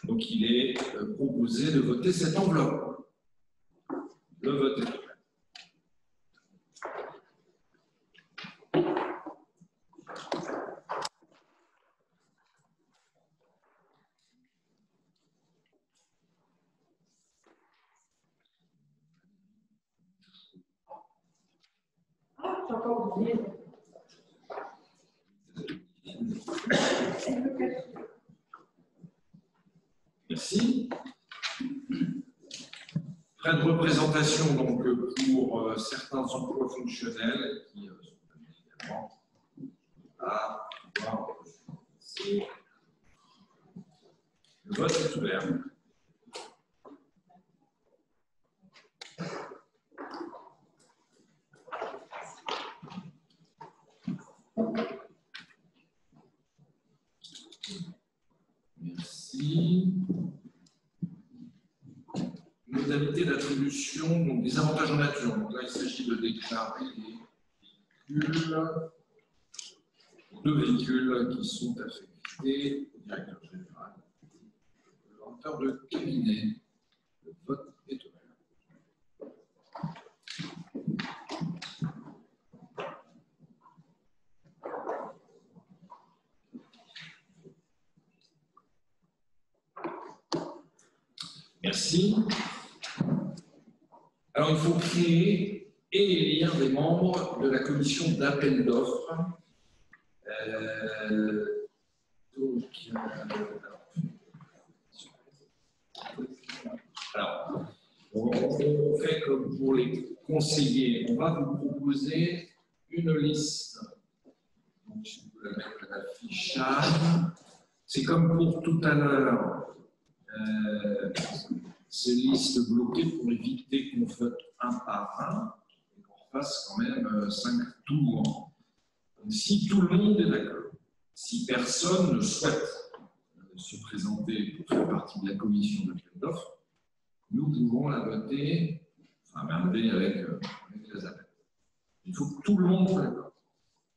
Donc il est proposé de voter cette enveloppe. Le vote est ouvert. Merci. Frais de représentation donc, pour certains emplois fonctionnels qui sont également à pouvoir. Le vote est ouvert. Merci. Modalité d'attribution des avantages en nature. Donc là, il s'agit de déclarer deux véhicules qui sont affectés au directeur général, le directeur de cabinet. Le vote est ouvert. Merci. Alors, il faut créer et élire des membres de la commission d'appel d'offres. Alors, on fait comme pour les conseillers. On va vous proposer une liste. Donc, je vais la mettre à l'affichage. C'est comme pour tout à l'heure. Ces listes bloquées pour éviter qu'on vote un par un et qu'on fasse quand même 5 tours. Donc, si tout le monde est d'accord, si personne ne souhaite se présenter pour faire partie de la commission de l'appel d'offres, nous pouvons la voter, enfin merder avec les appels. Il faut que tout le monde soit d'accord.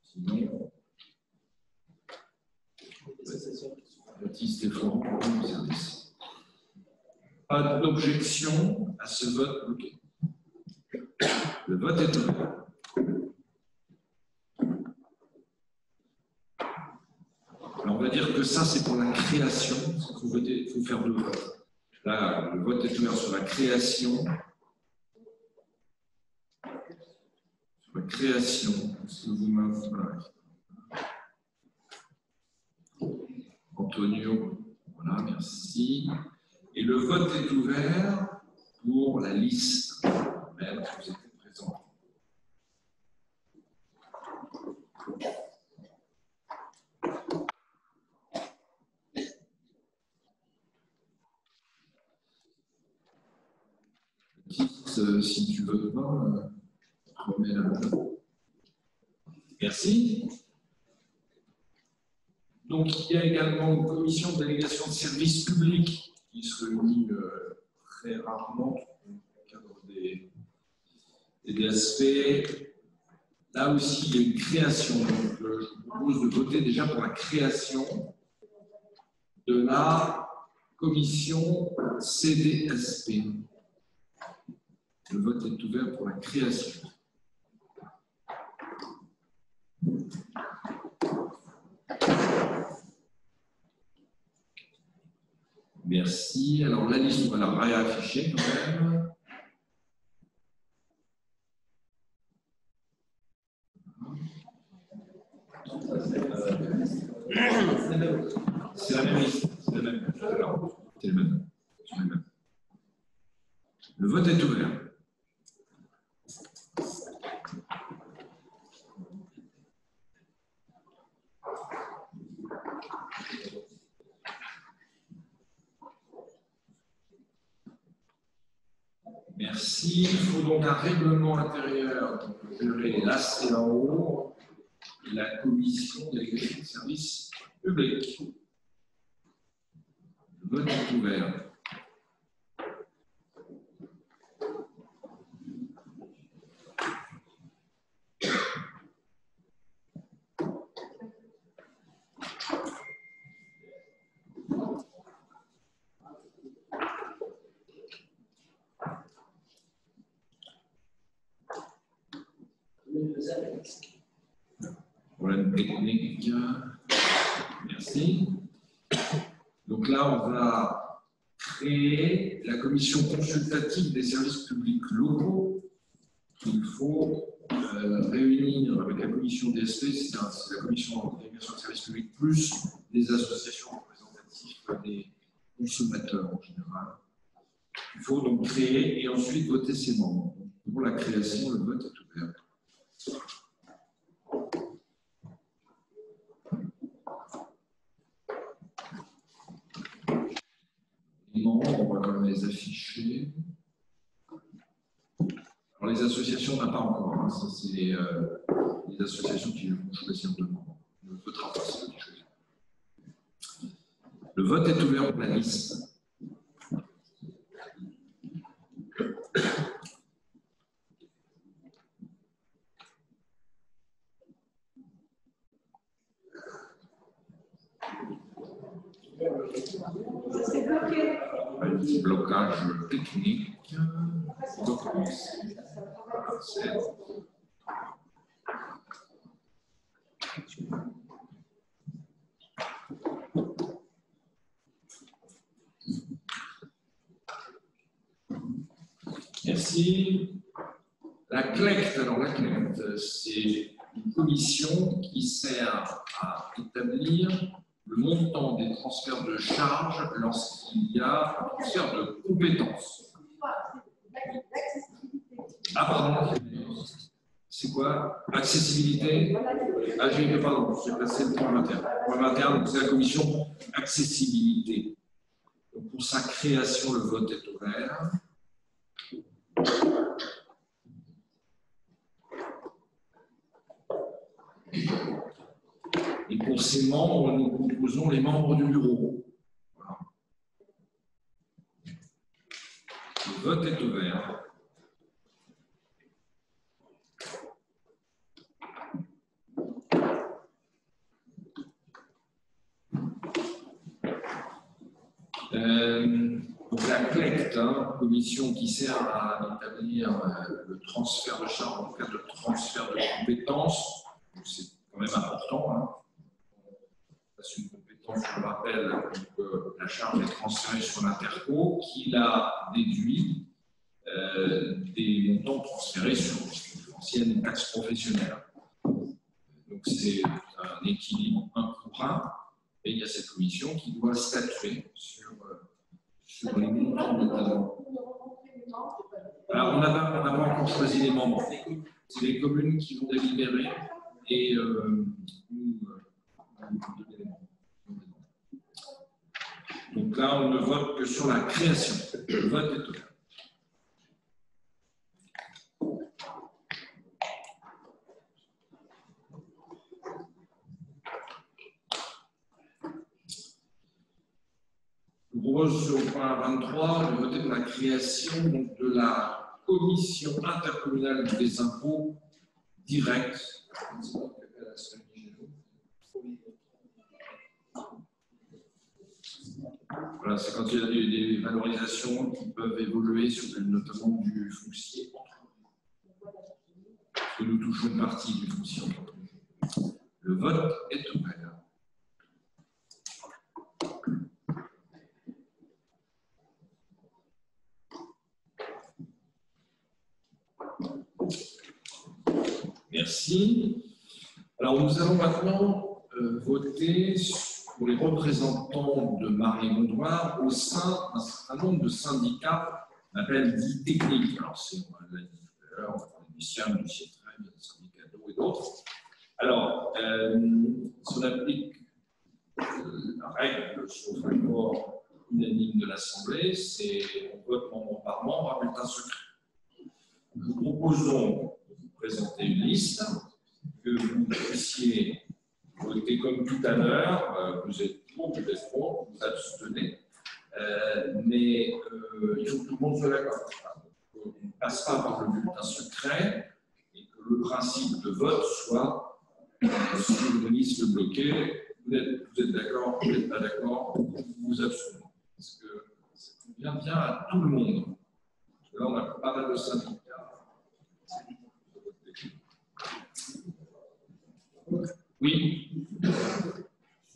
Sinon, Baptiste et Florent pour le service. Pas d'objection à ce vote bloqué. Le vote est ouvert. Alors on va dire que ça, c'est pour la création. Il faut faire deux votes. Là, le vote est ouvert sur la création. Sur la création. Est-ce que vous m'informez? Antonio, voilà, merci. Et le vote est ouvert pour la liste même que vous êtes présent. Si tu veux pas, remets la main. Merci. Donc, il y a également une commission de délégation de services publics qui se réunit très rarement dans le cadre des DSP. Là aussi, il y a une création. Donc, je vous propose de voter déjà pour la création de la commission CDSP. Le vote est ouvert pour la création. Merci. Alors, la liste, on va la réafficher quand même. C'est la même liste. C'est la même. C'est le même. Le vote est ouvert. Merci. Il faut donc un règlement intérieur pour gérer la CAO et la commission déléguée de services publics. Le vote est ouvert. Problème technique. Merci. Donc là, on va créer la commission consultative des services publics locaux. Il faut réunir avec la commission DSP, c'est la commission de services publics, plus des associations représentatives des consommateurs en général. Il faut donc créer et ensuite voter ses membres. Pour la création, le vote est ouvert. Les membres, on va quand même les afficher. Alors, les associations, on n'a pas encore. Hein. Ça, c'est les associations qui vont choisir de membres. On ne votera pas, c'est eux qui choisissent. Le vote est ouvert pour la liste. C'est bloqué. Un petit blocage technique. Merci. La CLECT, alors la CLECT, c'est une commission qui sert à établir le montant des transferts de charges lorsqu'il y a un transfert de compétences. Ah, pardon. C'est quoi? Accessibilité? Ah, pardon, j'ai passé le point 21. Point 21, c'est la commission accessibilité. Donc, pour sa création, le vote est ouvert. Et pour ces membres, nous proposons les membres du bureau. Voilà. Le vote est ouvert. Donc la CLECT, commission qui sert à établir le transfert de charge en cas de transfert de compétences, c'est quand même important. C'est une compétence, je le rappelle, donc, la charge est transférée sur l'Interco qui l'a déduit des montants transférés sur l'ancienne taxe professionnelle. Donc c'est un équilibre 1 pour 1. Et il y a cette commission qui doit statuer sur les montants de talent. Alors, on n'a pas encore choisi les membres. C'est les communes qui vont délibérer et nous donner les membres. Donc là, on ne vote que sur la création. Le vote est ouvert. Je propose au point 23 de voter pour la création donc, de la commission intercommunale des impôts directs. Voilà, c'est quand il y a des valorisations qui peuvent évoluer sur notamment du foncier. Parce que nous touchons une partie du foncier. Le vote est ouvert. Merci. Alors, nous allons maintenant voter pour les représentants de Marly-Gondoire au sein d'un certain nombre de syndicats qu'on appelle dits techniques. Alors, on l'a dit tout à l'heure, on va parler du SIAM, du CIETREM, des syndicats d'eau et d'autres. Alors, si on applique la règle sur l'accord unanime de l'Assemblée, c'est on vote membre par membre à bulletin secret. Nous proposons de vous présenter une liste, que vous puissiez voter comme tout à l'heure. Vous êtes pour, vous êtes contre, vous abstenez. Mais il faut que tout le monde soit d'accord. On ne passe pas par le bulletin secret et que le principe de vote soit sur une liste bloquée. Vous êtes d'accord, vous n'êtes pas d'accord, vous vous abstenez. Parce que ça convient bien à tout le monde. Parce que là, on a pas mal de syndicats. Oui.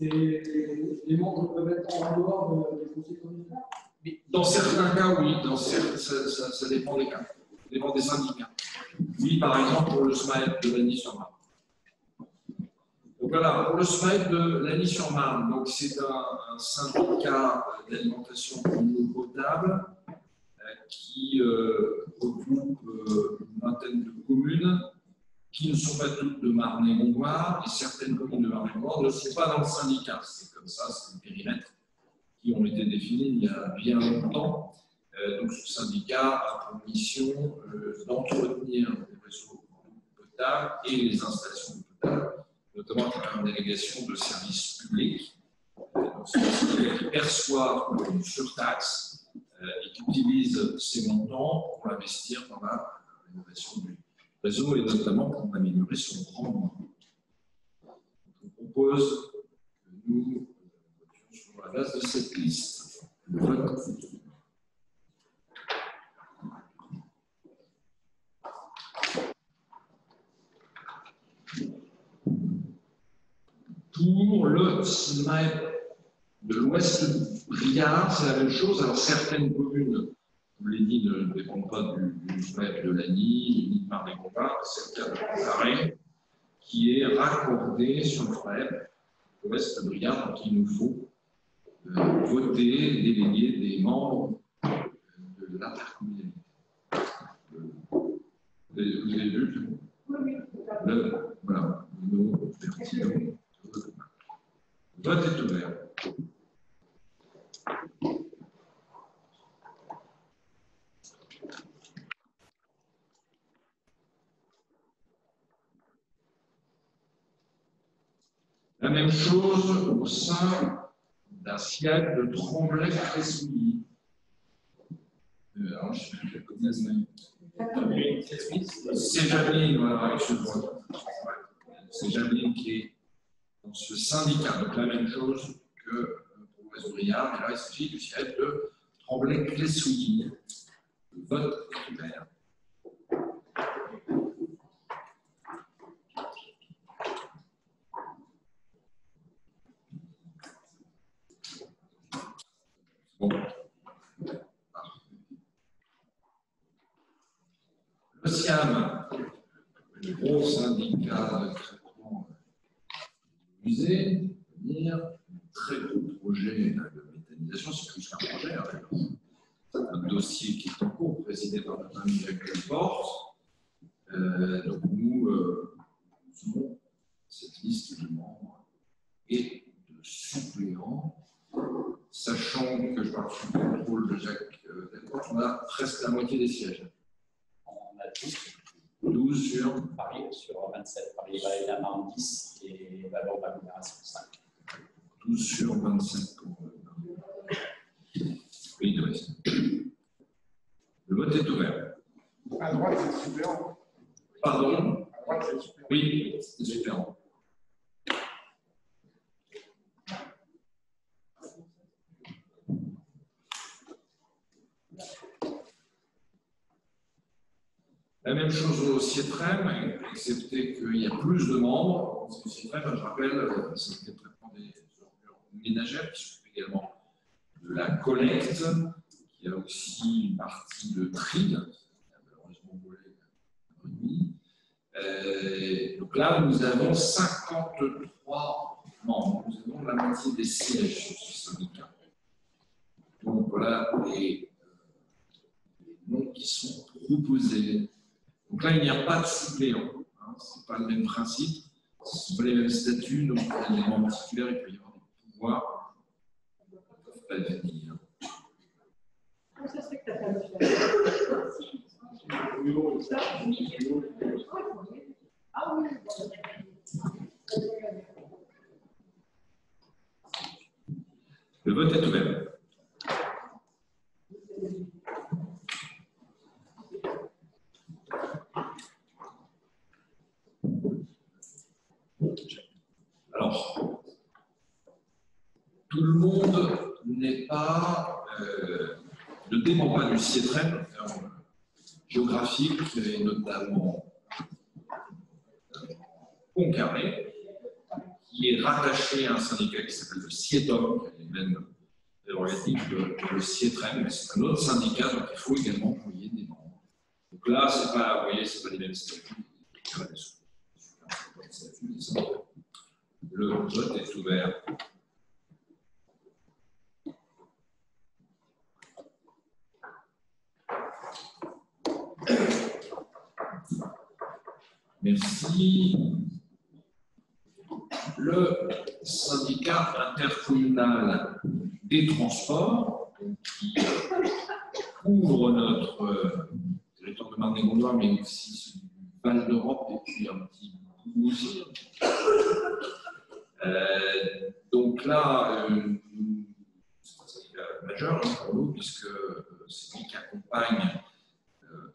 Les membres peuvent être en dehors des conseils communautaires? Dans certains cas, oui. Ça dépend des cas. Ça dépend des syndicats. Oui, par exemple, pour le SMAEP de Lagny-sur-Marne. Donc voilà, pour le SMAEP de Lagny-sur-Marne, c'est un syndicat d'alimentation en eau potable qui regroupe une vingtaine de communes qui ne sont pas toutes de Marne-et-Gondoire, et certaines communes de Marne-et-Gondoire ne sont pas dans le syndicat. C'est comme ça, c'est des périmètres qui ont été définis il y a bien longtemps. Donc ce syndicat a pour mission d'entretenir les réseaux potables et les installations potables, notamment à travers une délégation de services publics. Donc c'est des syndicats qui perçoivent une surtaxe et qui utilisent ces montants pour investir dans la rénovation du réseau et notamment pour améliorer son rendement. Je vous propose que nous votions sur la base de cette liste. Le vote. Pour le SMAEP de l'Ouest Briard, c'est la même chose. Alors, certaines communes, comme je l'ai dit, ne dépendent pas du SMAEP de Lagny, ni de Marne-et-Gondard. C'est le cas de Carré, qui est raccordé sur le SMAEP de l'Ouest Briard. Donc, il nous faut voter, déléguer des membres de l'intercommunalité. Vous avez vu? Oui. Voilà, nos pertinents. Le vote est ouvert. La même chose au sein d'un siège de Tremblay-Cressouilly. Alors, je sais plus, je connais c'est Jameline, voilà, excuse-moi. C'est Jameline qui est dans ce syndicat. Donc la même chose que pour les ouvrières, mais là il s'agit du siège de Tremblay-Cressouilly. Le vote est ouvert. Bon. Le SIAM, le gros syndicat de traitement musée, très gros projet de méthanisation, c'est plus qu'un projet, c'est un dossier qui est en cours, présidé par notre ami Jacques Delporte. Donc nous avons cette liste de membres et de suppléants, sachant que je parle sous le contrôle de Jacques Delporte, on a presque la moitié des sièges. On a 12 sur Paris, sur 27. Paris, la Marne 10 et Valor l'agglomération 5. 12 sur 27 pour Pays de l'Ouest. Le vote est ouvert. À droite, c'est suppléant. Pardon? À droite, c'est suppléant. Oui, c'est suppléant. La même chose au CIETREM, excepté qu'il y a plus de membres. Le CIETREM, je rappelle, c'est le traitement des ordures ménagères qui s'occupe également de la collecte, qui a aussi une partie de tri, qui a malheureusement volé donc là, nous avons 53 membres. Nous avons la moitié des sièges sur ce syndicat. Donc voilà les noms qui sont proposés. Donc là, il n'y a pas de suppléant. Hein, ce n'est pas le même principe. Ce ne sont pas les mêmes statuts. Donc, les membres titulaires, il peut y avoir des pouvoirs. Ils ne peuvent pas venir. Comment ça se fait que tu n'as pas de Ah oui. Le vote est ouvert. Alors, tout le monde n'est pas, ne dépend pas du CIETREM géographique, et notamment Pont-Carré, qui est rattaché à un syndicat qui s'appelle le CIETOM, qui a les mêmes prérogatives que le CIETREM, mais c'est un autre syndicat, donc il faut également envoyer des membres. Donc là, c'est pas, vous voyez, c'est pas les mêmes statuts. Le vote est ouvert. Merci. Le syndicat intercommunal des transports, qui couvre notre territoire de Marne-et-Gondoire, mais aussi celui du Val d'Europe et puis un petit bout aussi. Donc là, nous majeur pour nous, puisque c'est lui qui accompagne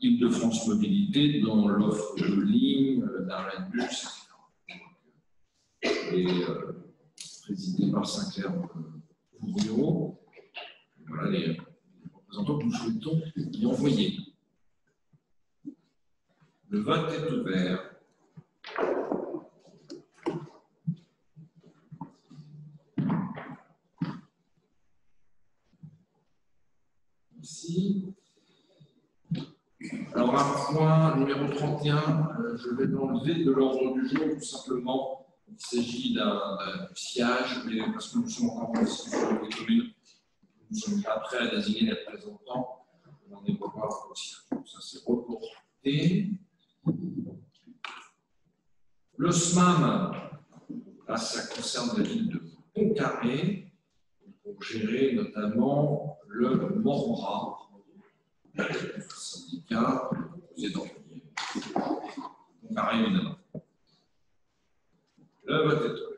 Île-de-France Mobilité dans l'offre de ligne, d'arrêt de bus, etc. Et présidé par Sinclair-Bourriot. Voilà les représentants que nous souhaitons y envoyer. Le vote est ouvert. Merci. Alors, un point numéro 31, je vais l'enlever de l'ordre du jour, tout simplement. Il s'agit d'un siège, mais parce que nous sommes encore en discussion avec les communes, nous ne sommes pas prêts à désigner les représentants. On est pour voir aussi. Ça, c'est reporté. Le SMAM, là, ça concerne la ville de Pont-Carré, pour gérer notamment le Morra, syndicat composé d'employés. Pont-Carré, évidemment. Le vote est ouvert.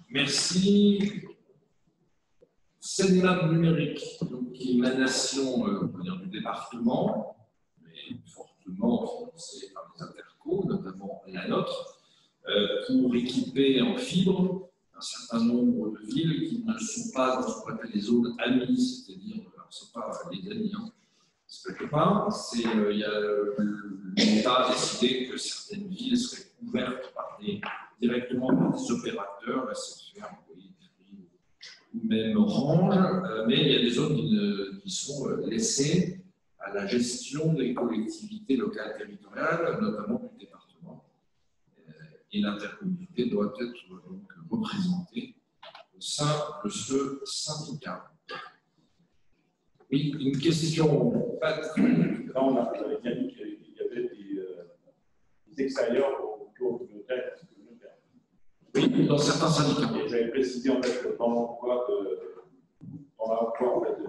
Merci. Seine-Lab numérique, donc qui est émanation du département, mais fortement financée par les intercos, notamment la nôtre, pour équiper en fibre un certain nombre de villes qui ne sont pas dans ce qu'on appelle les zones amies, c'est-à-dire, ce n'est pas les amis, hein, c'est quelque part, l'État a décidé que certaines villes seraient couvertes directement par des opérateurs, SFR, ou même Orange, mais il y a des zones qui sont laissées à la gestion des collectivités locales territoriales, notamment du département. Et l'intercommunalité doit être donc représentée au sein de ce syndicat. Oui, une question. Là, on avait bien dit qu'il y avait des extérieurs autour de l'hôtel. Oui, dans certains syndicats. Et j'avais précisé en fait dans l'emploi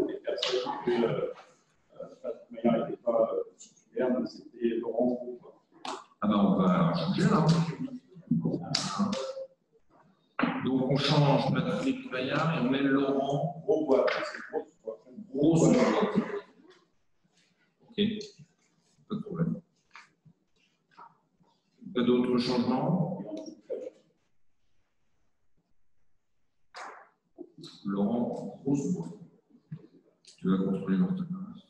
des personnes que de toute manière, il n'était pas titulaire, mais c'était Laurent Gros. Ah ben on va changer là. Donc on change Patrick Maillard et on met Laurent Gros. Gros. Ok, pas de problème. Pas d'autres changements? Laurent Rosebois. Tu vas contrôler l'orthographe.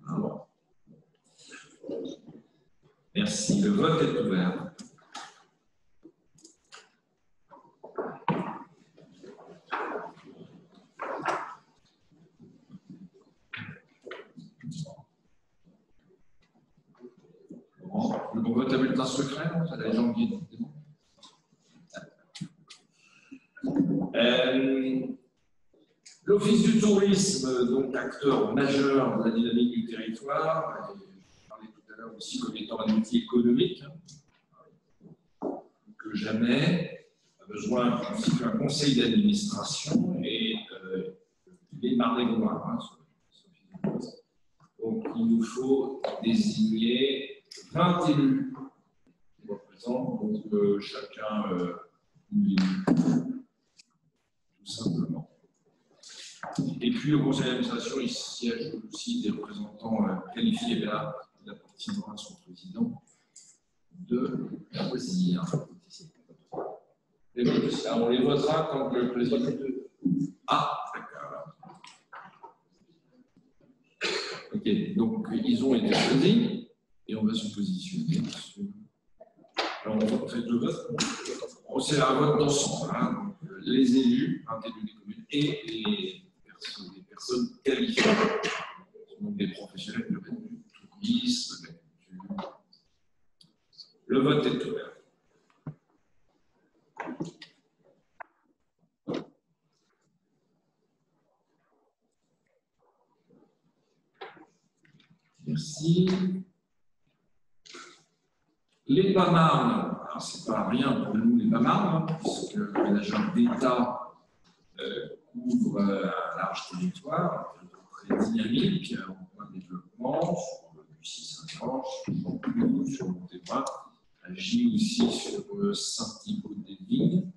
Alors. Merci. Le vote est ouvert. Laurent, le vote à bulletin secret, non? Ça a les gens qui L'Office du tourisme, donc acteur majeur de la dynamique du territoire, je parlais tout à l'heure aussi comme étant un outil économique, que jamais, a besoin de constituer un conseil d'administration et il est marnégois. Donc il nous faut désigner 20 élus qui représentent donc chacun une ville, tout simplement. Et puis au conseil d'administration, il siège aussi des représentants qualifiés, mais là, il appartiendra à son président de choisir. On les votera quand le président. Ah, d'accord. Ok, donc ils ont été choisis et on va se positionner sur. Alors on fait le vote. C'est un vote d'ensemble. Hein, les élus, un élu des communes et les personnes qualifiées, donc des professionnels du tourisme, de la culture. Le vote est ouvert. Merci. Les Bas-Marne, alors c'est pas rien pour nous les Bas-Marne, puisque l'agent d'État couvre un large territoire, très dynamique, en plein développement, sur du Saint-Ange, sur Montévin, agit aussi sur Saint-Thibault-des-Vignes.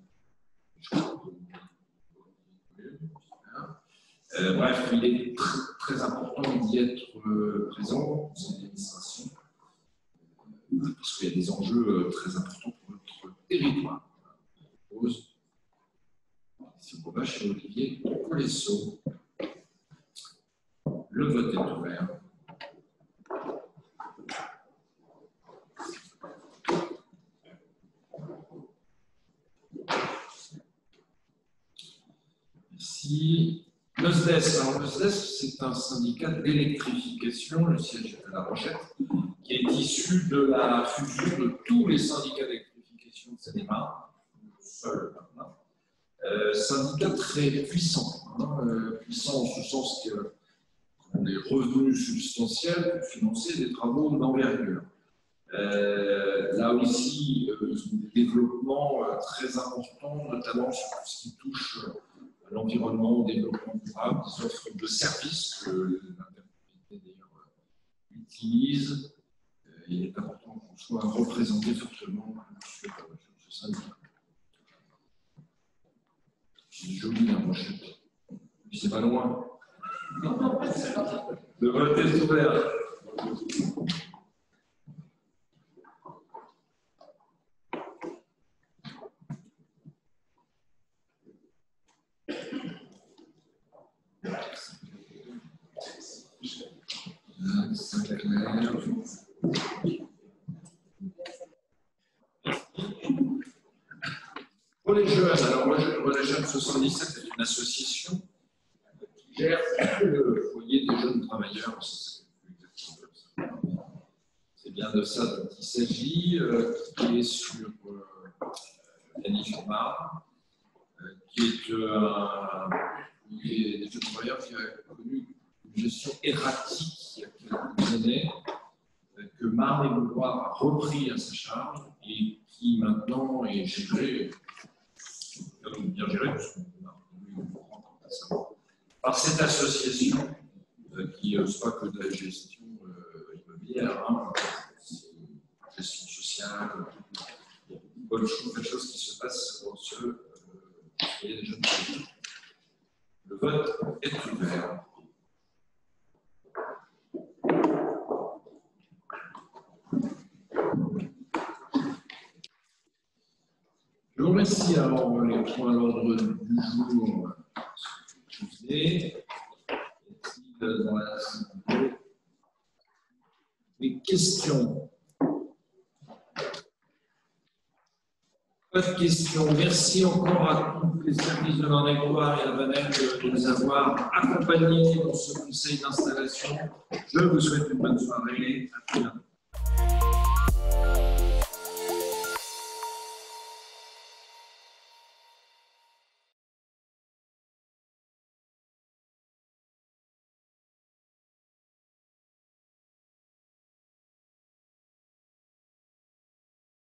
Bref, il est très important d'y être présent, dans l'administration, parce qu'il y a des enjeux très importants pour notre territoire. Je propose, si on va chez Olivier Colesso. Le vote est ouvert. Merci. Le SDES. Alors, le SDES, c'est un syndicat d'électrification, le siège est à La Rochette, qui est issu de la fusion de tous les syndicats d'électrification de Seine-et-Marne, seul maintenant. Syndicat très puissant, puissant en ce sens que des revenus substantiels pour financer des travaux d'envergure. Là aussi, ils ont des développements très importants, notamment sur tout ce qui touche à l'environnement, au développement durable, des offres de services que l'intercommunalité d'ailleurs utilise. Il est important qu'on soit représenté fortement sur ce syndicat. C'est joli la Rochette. C'est pas loin. Le vote est ouvert. Pour les jeunes, alors moi, les Jeunes 77 est une association qui gère le foyer des jeunes travailleurs. C'est bien de ça dont il s'agit, qui est sur Lanny-sur-Marne, qui est des jeunes travailleurs qui a connu une gestion erratique il y a quelques années, que Marne-et-Mouloir a repris à sa charge et qui maintenant est géré, bien géré, parce qu'on a par cette association qui n'est pas que de la gestion immobilière, c'est une gestion sociale, il y a beaucoup de choses qui se passent dans ce foyer des jeunes travailleurs. Le vote est ouvert. Je vous remercie. Alors, les points à l'ordre du jour. Des questions? Pas de questions. Merci encore à tous les services de Marne-et-Mouloir et à Vanel de nous avoir accompagnés dans ce conseil d'installation. Je vous souhaite une bonne soirée. À très bientôt.